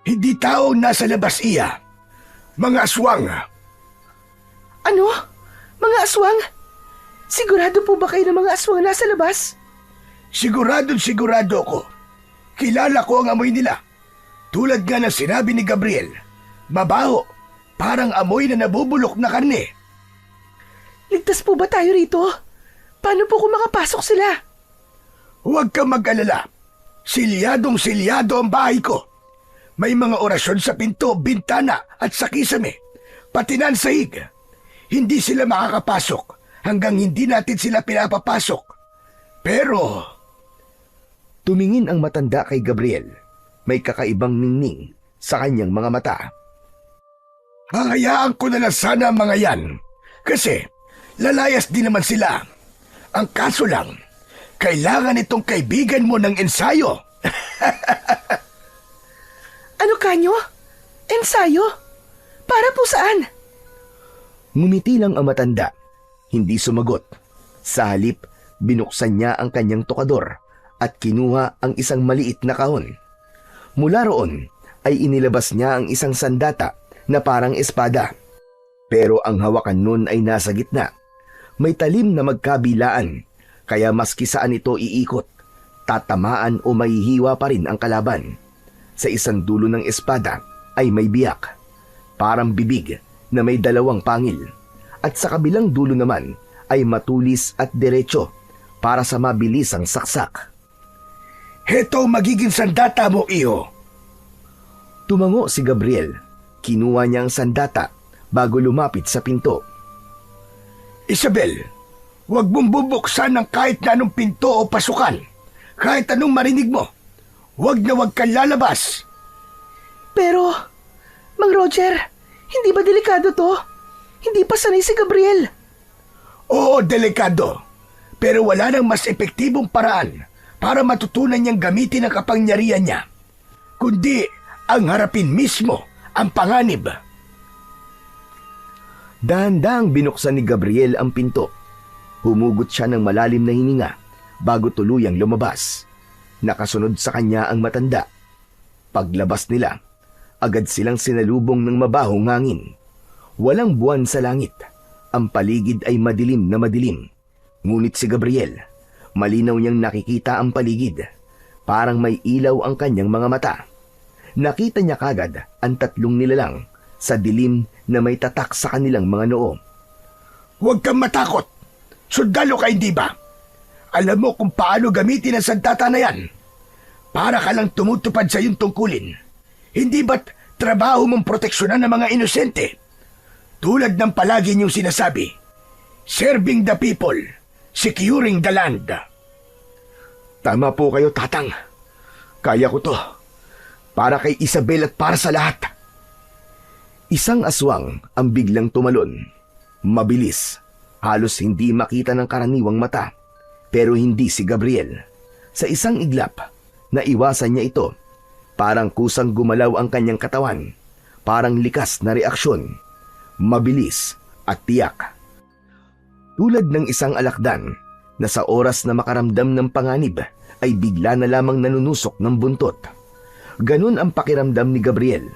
Hindi tao nasa labas iya. Mga aswang. Ano? Mga aswang? Sigurado po ba kayo ng mga aswang nasa labas? Sigurado ko. Kilala ko ang amoy nila. Tulad nga ng sinabi ni Gabriel. Mabaho. Parang amoy na nabubulok na karne. Ligtas po ba tayo rito? Paano po kung makapasok sila? Huwag kang mag-alala. Silyadong-silyado ang bahay ko. May mga orasyon sa pinto, bintana at sa kisame. Pati na ang sahig. Hindi sila makakapasok hanggang hindi natin sila pinapapasok. Pero... Tumingin ang matanda kay Gabriel. May kakaibang ningning sa kanyang mga mata. Hahayaan ko na lang sana ang mga yan. Kasi lalayas din naman sila. Ang kaso lang, kailangan itong kaibigan mo ng ensayo. Ano kanyo? Ensayo? Para po saan? Ngumiti lang ang matanda. Hindi sumagot. Sa halip, binuksan niya ang kanyang tokador at kinuha ang isang maliit na kahon. Mula roon ay inilabas niya ang isang sandata na parang espada. Pero ang hawakan nun ay nasa gitna. May talim na magkabilaan, kaya maski saan ito iikot, tatamaan o mahihiwa pa rin ang kalaban. Sa isang dulo ng espada ay may biyak, parang bibig na may dalawang pangil. At sa kabilang dulo naman ay matulis at diretso para sa mabilisang saksak. Heto magiging sandata mo, iyo. Tumango si Gabriel. Kinuha niya ang sandata bago lumapit sa pinto. Isabel, huwag mong bubuksan ng kahit na anong pinto o pasukan. Kahit anong marinig mo. Huwag na huwag kang lalabas. Pero, Mang Roger, hindi ba delikado to? Hindi pa sanay si Gabriel. Oo, delikado. Pero wala nang mas epektibong paraan para matutunan niyang gamitin ang kapangyarihan niya. Kundi ang harapin mismo ang panganib. Dahan-dahang binuksan ni Gabriel ang pinto. Humugot siya ng malalim na hininga bago tuluyang lumabas. Nakasunod sa kanya ang matanda. Paglabas nila, agad silang sinalubong ng mabahong hangin. Walang buwan sa langit. Ang paligid ay madilim na madilim. Ngunit si Gabriel, malinaw niyang nakikita ang paligid. Parang may ilaw ang kanyang mga mata. Nakita niya kagad ang tatlong nilalang sa dilim na may tatak sa kanilang mga noo. Huwag kang matakot. Sundalo ka, hindi ba? Alam mo kung paano gamitin ang sandata na yan. Para ka lang tumutupad sa iyong tungkulin. Hindi ba't trabaho mong proteksyonan ng mga inosente? Tulad ng palagi niyong sinasabi, serving the people, securing the land. Tama po kayo, Tatang. Kaya ko to. Para kay Isabel at para sa lahat. Isang aswang ang biglang tumalon. Mabilis. Halos hindi makita ng karaniwang mata. Pero hindi si Gabriel. Sa isang iglap, naiwasan niya ito. Parang kusang gumalaw ang kanyang katawan. Parang likas na reaksyon. Mabilis at tiyak. Tulad ng isang alakdan na sa oras na makaramdam ng panganib ay bigla na lamang nanunusok ng buntot. Ganun ang pakiramdam ni Gabriel.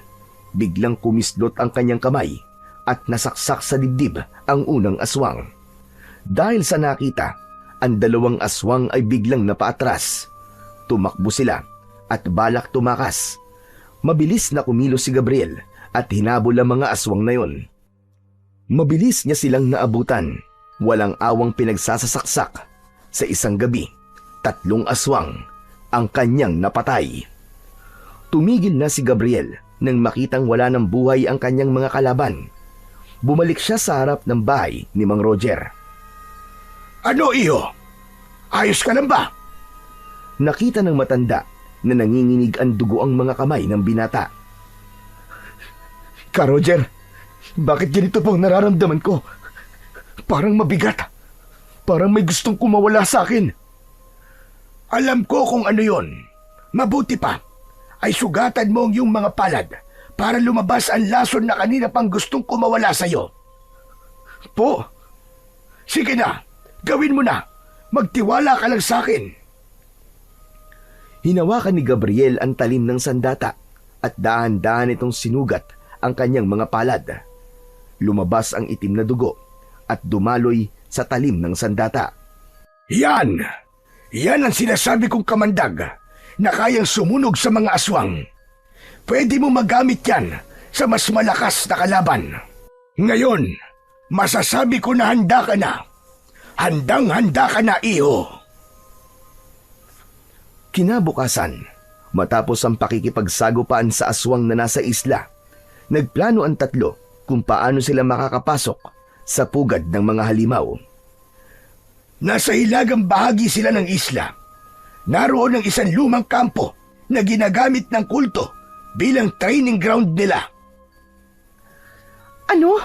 Biglang kumislot ang kanyang kamay at nasaksak sa dibdib ang unang aswang. Dahil sa nakita, ang dalawang aswang ay biglang napaatras. Tumakbo sila at balak tumakas. Mabilis na kumilos si Gabriel at hinabol ang mga aswang na yon. Mabilis niya silang naabutan. Walang awang pinagsasasaksak. Sa isang gabi, 3 aswang ang kanyang napatay. Tumigil na si Gabriel nang makitang wala ng buhay ang kanyang mga kalaban. Bumalik siya sa harap ng bahay ni Mang Roger. Ano, iyo? Ayos ka lang ba? Nakita ng matanda na nanginginig ang dugo ang mga kamay ng binata. Ka, Roger, bakit ganito pong nararamdaman ko? Parang mabigat. Parang may gustong kumawala sa akin. Alam ko kung ano yon. Mabuti pa ay sugatan mo ang iyong mga palad para lumabas ang lason na kanina pang gustong kumawala sa'yo. Po, Sige na, gawin mo na. Magtiwala ka lang sa akin. Hinawakan ni Gabriel ang talim ng sandata at dahan-dahan itong sinugat ang kanyang mga palad. Lumabas ang itim na dugo at dumaloy sa talim ng sandata. Yan! Yan ang sinasabi kong kamandag na kayang sumunog sa mga aswang. Pwede mo magamit yan sa mas malakas na kalaban. Ngayon, masasabi ko na handa ka na. Handang-handa ka na, iho. Kinabukasan, matapos ang pakikipagsagupaan sa aswang na nasa isla, nagplano ang tatlo kung paano sila makakapasok sa pugad ng mga halimaw. Nasa hilagang bahagi sila ng isla. Naroon ang isang lumang kampo na ginagamit ng kulto bilang training ground nila. Ano?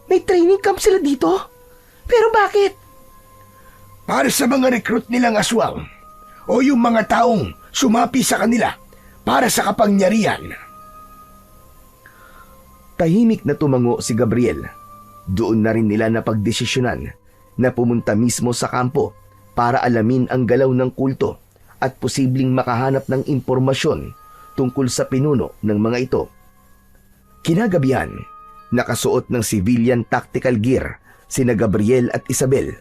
May training camp sila dito? Pero bakit? Para sa mga recruit nilang aswang o yung mga taong sumapi sa kanila para sa kapangyarihan. Tahimik na tumango si Gabriel. Doon na rin nila napagdesisyonan na pumunta mismo sa kampo para alamin ang galaw ng kulto at posibleng makahanap ng impormasyon tungkol sa pinuno ng mga ito. Kinagabihan, nakasuot ng civilian tactical gear sina Gabriel at Isabel.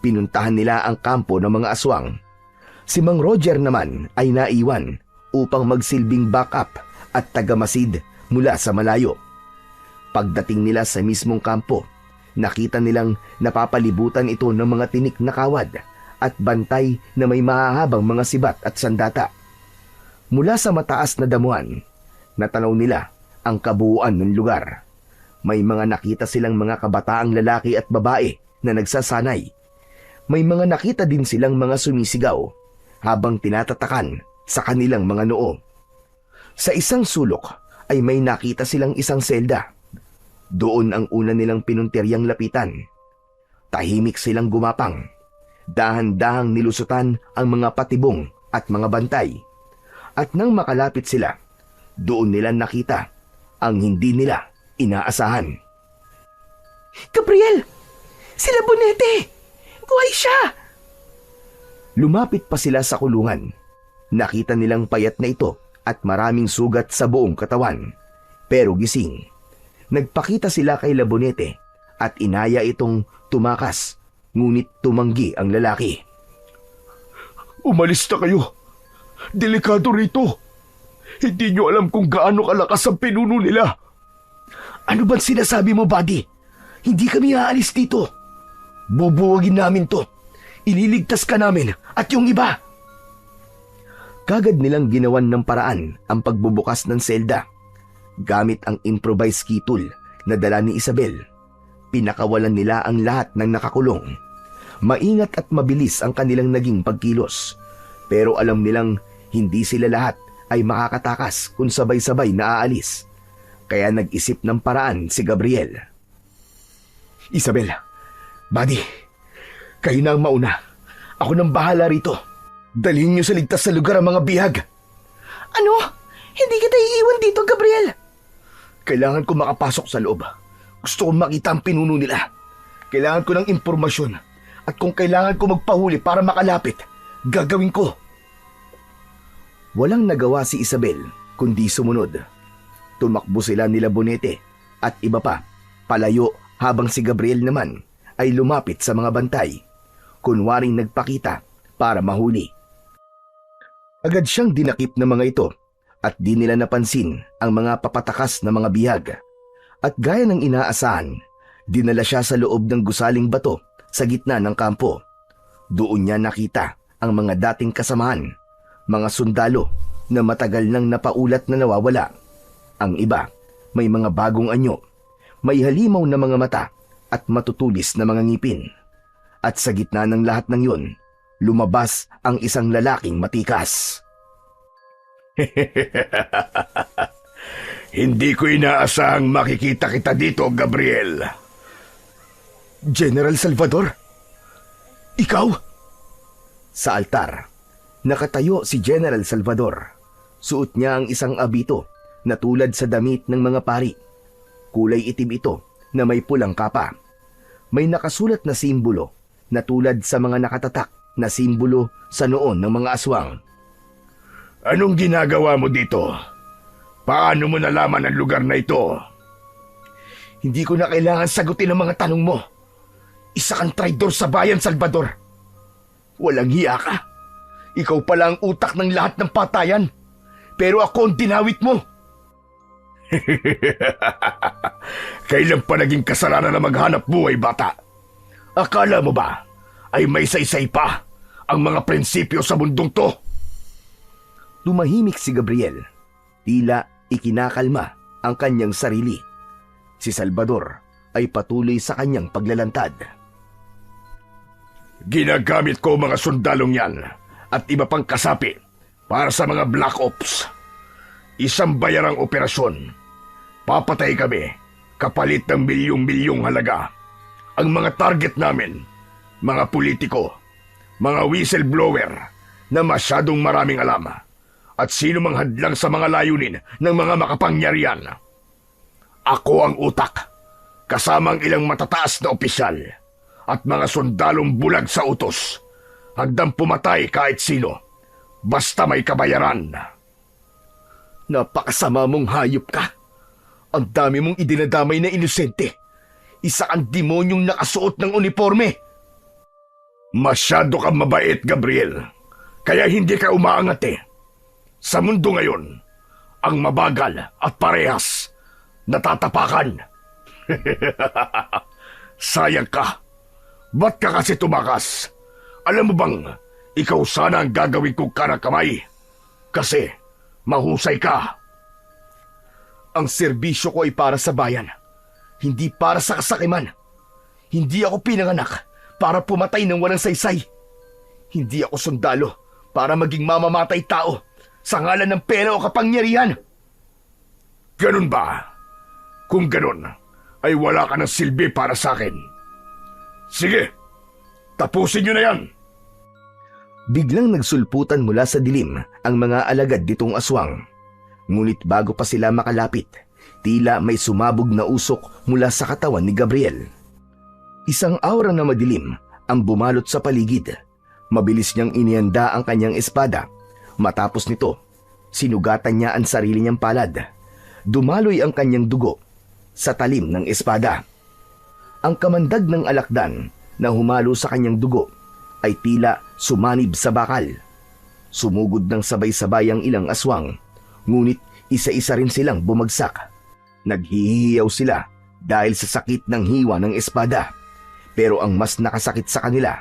Pinuntahan nila ang kampo ng mga aswang. Si Mang Roger naman ay naiwan upang magsilbing backup at tagamasid mula sa malayo. Pagdating nila sa mismong kampo, nakita nilang napapalibutan ito ng mga tinik na kawad at bantay na may mahahabang mga sibat at sandata. Mula sa mataas na damuhan, natanaw nila ang kabuuan ng lugar. May mga nakita silang mga kabataang lalaki at babae na nagsasanay. May mga nakita din silang mga sumisigaw habang tinatatakan sa kanilang mga noo. Sa isang sulok ay may nakita silang isang selda. Doon ang una nilang pinuntiryang lapitan. Tahimik silang gumapang. Dahan-dahang nilusutan ang mga patibong at mga bantay. At nang makalapit sila, doon nila nakita ang hindi nila inaasahan. Gabriel! Sila Bonete! Buhay siya! Lumapit pa sila sa kulungan. Nakita nilang payat na ito at maraming sugat sa buong katawan. Pero gising. Nagpakita sila kay Labonete at inaya itong tumakas, ngunit tumanggi ang lalaki. Umalis na kayo. Delikado rito. Hindi nyo alam kung gaano kalakas ang pinuno nila. Ano bang sinasabi mo, buddy? Hindi kami aalis dito. Bubuwagin namin to. Ililigtas ka namin at yung iba. Kagad nilang ginawan ng paraan ang pagbubukas ng selda. Gamit ang improvised key tool na dala ni Isabel, pinakawalan nila ang lahat ng nakakulong. Maingat at mabilis ang kanilang naging pagkilos. Pero alam nilang hindi sila lahat ay makakatakas kung sabay-sabay na aalis. Kaya nag-isip ng paraan si Gabriel. Isabel, buddy, kayo na ang mauna. Ako nang bahala rito. Dalhin niyo sa ligtas sa lugar ang mga bihag. Ano? Hindi kita iiwan dito, Gabriel. Kailangan ko makapasok sa loob. Gusto kong makita ang pinuno nila. Kailangan ko ng impormasyon. At kung kailangan ko magpahuli para makalapit, gagawin ko. Walang nagawa si Isabel kundi sumunod. Tumakbo sila nila Bonete at iba pa, palayo habang si Gabriel naman ay lumapit sa mga bantay. Kunwaring nagpakita para mahuli. Agad siyang dinakip ng mga ito at di nila napansin ang mga papatakas na mga bihag. At gaya ng inaasahan, dinala siya sa loob ng gusaling bato sa gitna ng kampo. Doon niya nakita ang mga dating kasamahan, mga sundalo na matagal nang napaulat na nawawala. Ang iba, may mga bagong anyo, may halimaw na mga mata at matutulis na mga ngipin. At sa gitna ng lahat ng yun, lumabas ang isang lalaking matikas. Hindi ko inaasahang makikita kita dito, Gabriel. General Salvador? Ikaw? Sa altar, nakatayo si General Salvador. Suot niya ang isang abito na tulad sa damit ng mga pari. Kulay itim ito na may pulang kapa. May nakasulat na simbolo na tulad sa mga nakatatak na simbolo sa noon ng mga aswang. Anong ginagawa mo dito? Paano mo nalaman ang lugar na ito? Hindi ko na kailangan sagutin ang mga tanong mo. Isa kang traidor sa bayan, Salvador. Walang hiya ka. Ikaw pala ang utak ng lahat ng patayan. Pero ako ang dinawit mo. Kailan pa naging kasalanan na maghanap buhay, bata? Akala mo ba ay may saysay pa ang mga prinsipyo sa mundong to? Tumahimik si Gabriel. Tila ikinakalma ang kanyang sarili. Si Salvador ay patuloy sa kanyang paglalantad. Ginagamit ko mga sundalong yan at iba pang kasapi para sa mga Black Ops. Isang bayarang operasyon. Papatay kami kapalit ng milyong-milyong halaga. Ang mga target namin, mga politiko, mga whistleblower na masyadong maraming alam, at sino mang hadlang sa mga layunin ng mga makapangyarihan. Ako ang utak, kasama ang ilang matataas na opisyal at mga sundalong bulag sa utos, hanggang pumatay kahit sino, basta may kabayaran. Napakasama mong hayop ka. Ang dami mong idinadamay na inosente. Isa kang demonyong nakasuot ng uniforme. Masyado kang mabait, Gabriel. Kaya hindi ka umaangat eh. Sa mundo ngayon, ang mabagal at parehas natatapakan. Sayang ka. Ba't ka kasi tumakas? Alam mo bang, ikaw sana ang gagawin kong karakamay? Kasi mahusay ka. Ang serbisyo ko ay para sa bayan, hindi para sa kasakiman. Hindi ako pinanganak para pumatay ng walang saysay. Hindi ako sundalo para maging mamamatay tao sa ngalan ng pera o kapangyarihan. Ganun ba? Kung ganun, ay wala ka ng silbi para sa akin. Sige, tapusin nyo na yan. Biglang nagsulputan mula sa dilim ang mga alagad nitong aswang. Ngunit bago pa sila makalapit, tila may sumabog na usok mula sa katawan ni Gabriel. Isang aura na madilim ang bumalot sa paligid. Mabilis niyang inihanda ang kanyang espada. Matapos nito, sinugatan niya ang sarili niyang palad. Dumaloy ang kanyang dugo sa talim ng espada. Ang kamandag ng alakdan na humalo sa kanyang dugo ay tila sumanib sa bakal. Sumugod ng sabay-sabay ang ilang aswang, ngunit isa-isa rin silang bumagsak. Naghihiyaw sila dahil sa sakit ng hiwa ng espada. Pero ang mas nakasakit sa kanila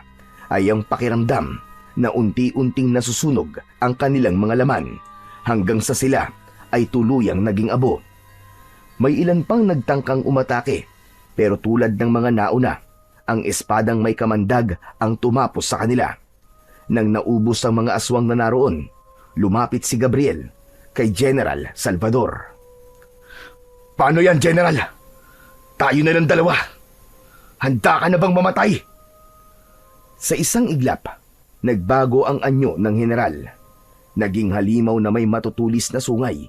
ay ang pakiramdam na unti-unting nasusunog ang kanilang mga laman hanggang sa sila ay tuluyang naging abo. May ilan pang nagtangkang umatake, pero tulad ng mga nauna, ang espadang may kamandag ang tumapos sa kanila. Nang naubos ang mga aswang na naroon, lumapit si Gabriel kay General Salvador. Paano yan, General? Tayo na lang dalawa. Handa ka na bang mamatay? Sa isang iglap, nagbago ang anyo ng general. Naging halimaw na may matutulis na sungay.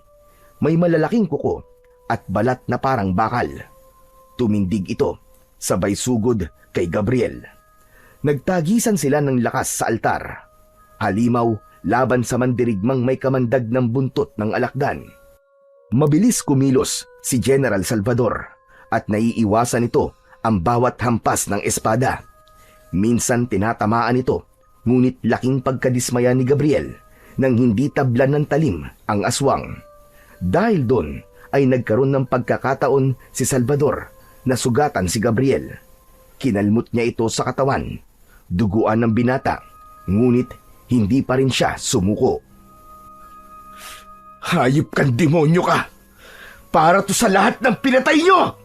May malalaking kuko at balat na parang bakal. Tumindig ito, sabay sugod kay Gabriel. Nagtagisan sila ng lakas sa altar. Halimaw laban sa mandirigmang may kamandag ng buntot ng alakdan. Mabilis kumilos si General Salvador at naiiwasan ito ang bawat hampas ng espada. Minsan tinatamaan ito, ngunit laking pagkadismaya ni Gabriel nang hindi tablan ng talim ang aswang. Dahil doon ay nagkaroon ng pagkakataon si Salvador na sugatan si Gabriel. Kinalmot niya ito sa katawan. Duguan ng binata, ngunit hindi pa rin siya sumuko. Hayop kang demonyo ka! Para to sa lahat ng pinatay nyo!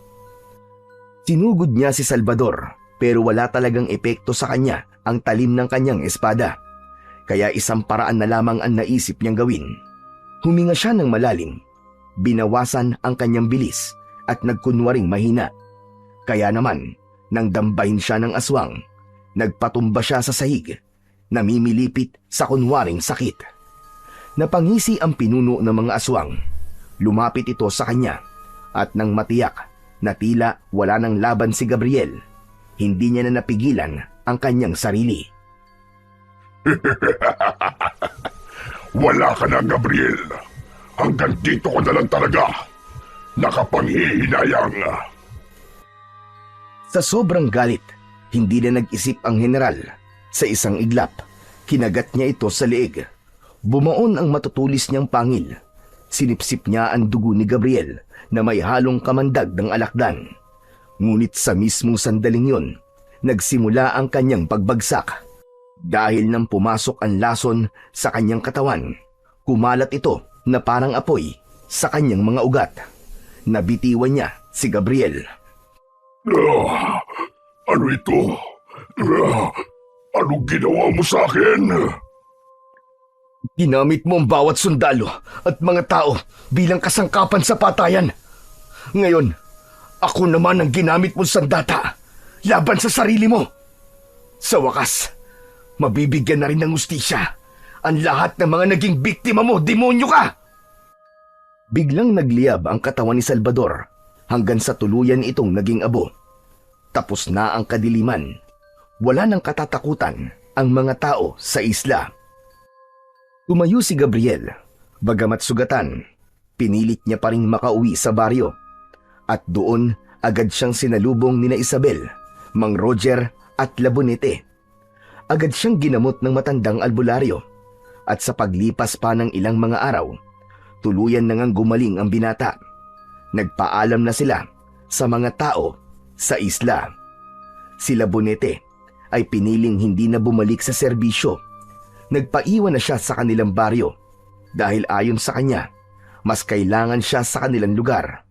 Sinugod niya si Salvador, pero wala talagang epekto sa kanya ang talim ng kanyang espada. Kaya isang paraan na lamang ang naisip niyang gawin. Huminga siya ng malalim. Binawasan ang kanyang bilis at nagkunwaring mahina. Kaya naman, nang dambahin siya ng aswang, nagpatumba siya sa sahig, namimilipit sa kunwaring sakit. Napangisi ang pinuno ng mga aswang. Lumapit ito sa kanya at nang matiyak na tila wala nang laban si Gabriel, hindi niya na napigilan ang kanyang sarili. Wala ka na, Gabriel. Hanggang dito ko na lang talaga. Nakapanghihinayang. Sa sobrang galit, hindi na nag-isip ang general. Sa isang iglap, kinagat niya ito sa leeg. Bumaon ang matutulis niyang pangil. Sinipsip niya ang dugo ni Gabriel na may halong kamandag ng alakdan. Ngunit sa mismong sandaling yun, nagsimula ang kanyang pagbagsak. Dahil nang pumasok ang lason sa kanyang katawan, kumalat ito na parang apoy sa kanyang mga ugat. Nabitiwan niya si Gabriel. Ano ito? Anong ginawa mo sa akin? Ginamit mo ang bawat sundalo at mga tao bilang kasangkapan sa patayan. Ngayon, ako naman ang ginamit mong sandata laban sa sarili mo. Sa wakas, mabibigyan na rin ng hustisya ang lahat ng mga naging biktima mo, demonyo ka! Biglang nagliyab ang katawan ni Salvador hanggang sa tuluyan itong naging abo. Tapos na ang kadiliman. Wala nang katatakutan ang mga tao sa isla. Tumayo si Gabriel, bagamat sugatan, pinilit niya pa ring makauwi sa baryo. At doon agad siyang sinalubong nina Isabel, Mang Roger at Labonete. Agad siyang ginamot ng matandang albularyo. At sa paglipas pa ng ilang mga araw, tuluyan na ngang gumaling ang binata. Nagpaalam na sila sa mga tao sa isla. Si Labonete ay piniling hindi na bumalik sa serbisyo. Nagpaiwan na siya sa kanilang baryo dahil ayon sa kanya, mas kailangan siya sa kanilang lugar.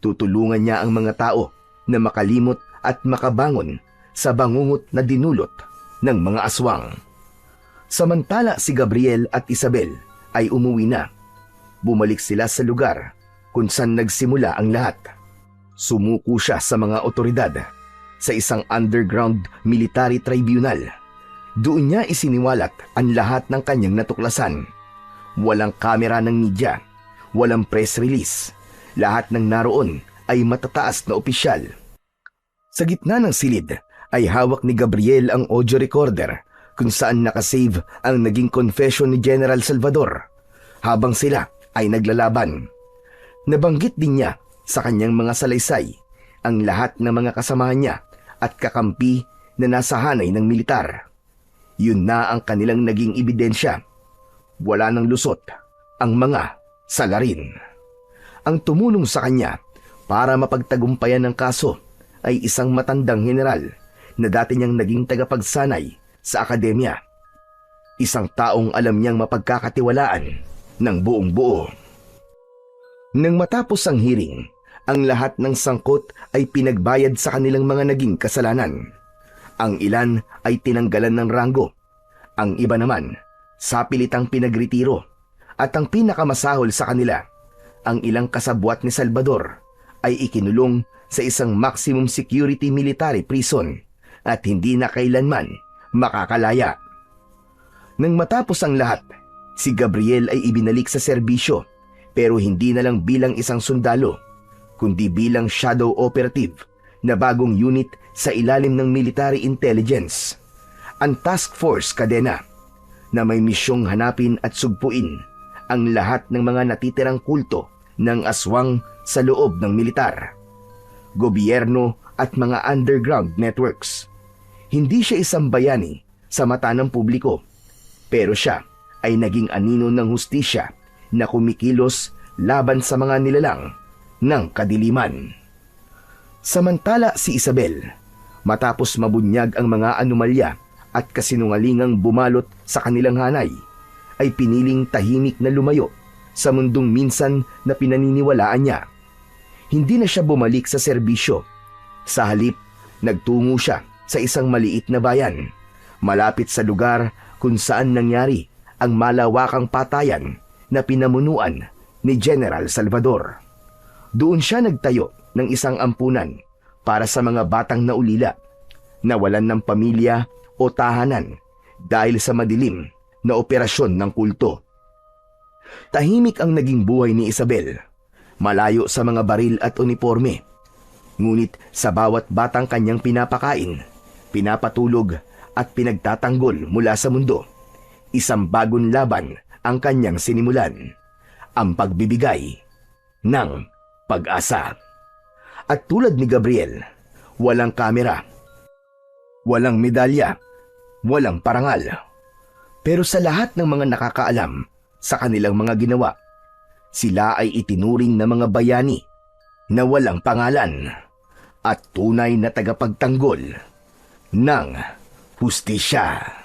Tutulungan niya ang mga tao na makalimot at makabangon sa bangungot na dinulot ng mga aswang. Samantala si Gabriel at Isabel ay umuwi na. Bumalik sila sa lugar kung saan nagsimula ang lahat. Sumuko siya sa mga otoridad sa isang underground military tribunal. Doon niya isiniwalat ang lahat ng kanyang natuklasan. Walang kamera ng media, walang press release. Lahat ng naroon ay matataas na opisyal. Sa gitna ng silid ay hawak ni Gabriel ang audio recorder kung saan nakasave ang naging confession ni General Salvador habang sila ay naglalaban. Nabanggit din niya sa kanyang mga salaysay ang lahat ng mga kasamahan niya at kakampi na nasa hanay ng militar. Yun na ang kanilang naging ebidensya. Wala nang lusot ang mga salarin. Ang tumulong sa kanya para mapagtagumpayan ng kaso ay isang matandang general na dati niyang naging tagapagsanay sa akademya. Isang taong alam niyang mapagkakatiwalaan ng buong buo. Nang matapos ang hearing, ang lahat ng sangkot ay pinagbayad sa kanilang mga naging kasalanan. Ang ilan ay tinanggalan ng ranggo. Ang iba naman, sapilitang pinagretiro. At ang pinakamasahol sa kanila, ang ilang kasabwat ni Salvador ay ikinulong sa isang maximum security military prison at hindi na kailanman makakalaya. Nang matapos ang lahat, si Gabriel ay ibinalik sa serbisyo pero hindi na lang bilang isang sundalo, kundi bilang shadow operative na bagong unit sa ilalim ng military intelligence, ang Task Force Cadena, na may misyong hanapin at sugpuin ang lahat ng mga natitirang kulto ng aswang sa loob ng militar, gobyerno at mga underground networks. Hindi siya isang bayani sa mata ng publiko, pero siya ay naging anino ng hustisya na kumikilos laban sa mga nilalang ng kadiliman. Samantala si Isabel, matapos mabunyag ang mga anomalya at kasinungalingang bumalot sa kanilang hanay, ay piniling tahimik na lumayo sa mundong minsan na pinaniniwalaan niya. Hindi na siya bumalik sa serbisyo. Sa halip, nagtungo siya sa isang maliit na bayan, malapit sa lugar kung saan nangyari ang malawakang patayan na pinamunuan ni General Salvador. Doon siya nagtayo ng isang ampunan para sa mga batang naulila, nawalan ng pamilya o tahanan dahil sa madilim na operasyon ng kulto. Tahimik ang naging buhay ni Isabel malayo sa mga baril at uniforme. Ngunit sa bawat batang kanyang pinapakain, pinapatulog at pinagtatanggol mula sa mundo, isang bagong laban ang kanyang sinimulan, ang pagbibigay ng pag-asa. At tulad ni Gabriel, walang kamera, walang medalya, walang parangal. Pero sa lahat ng mga nakakaalam sa kanilang mga ginawa, sila ay itinuring na mga bayani na walang pangalan at tunay na tagapagtanggol ng hustisya.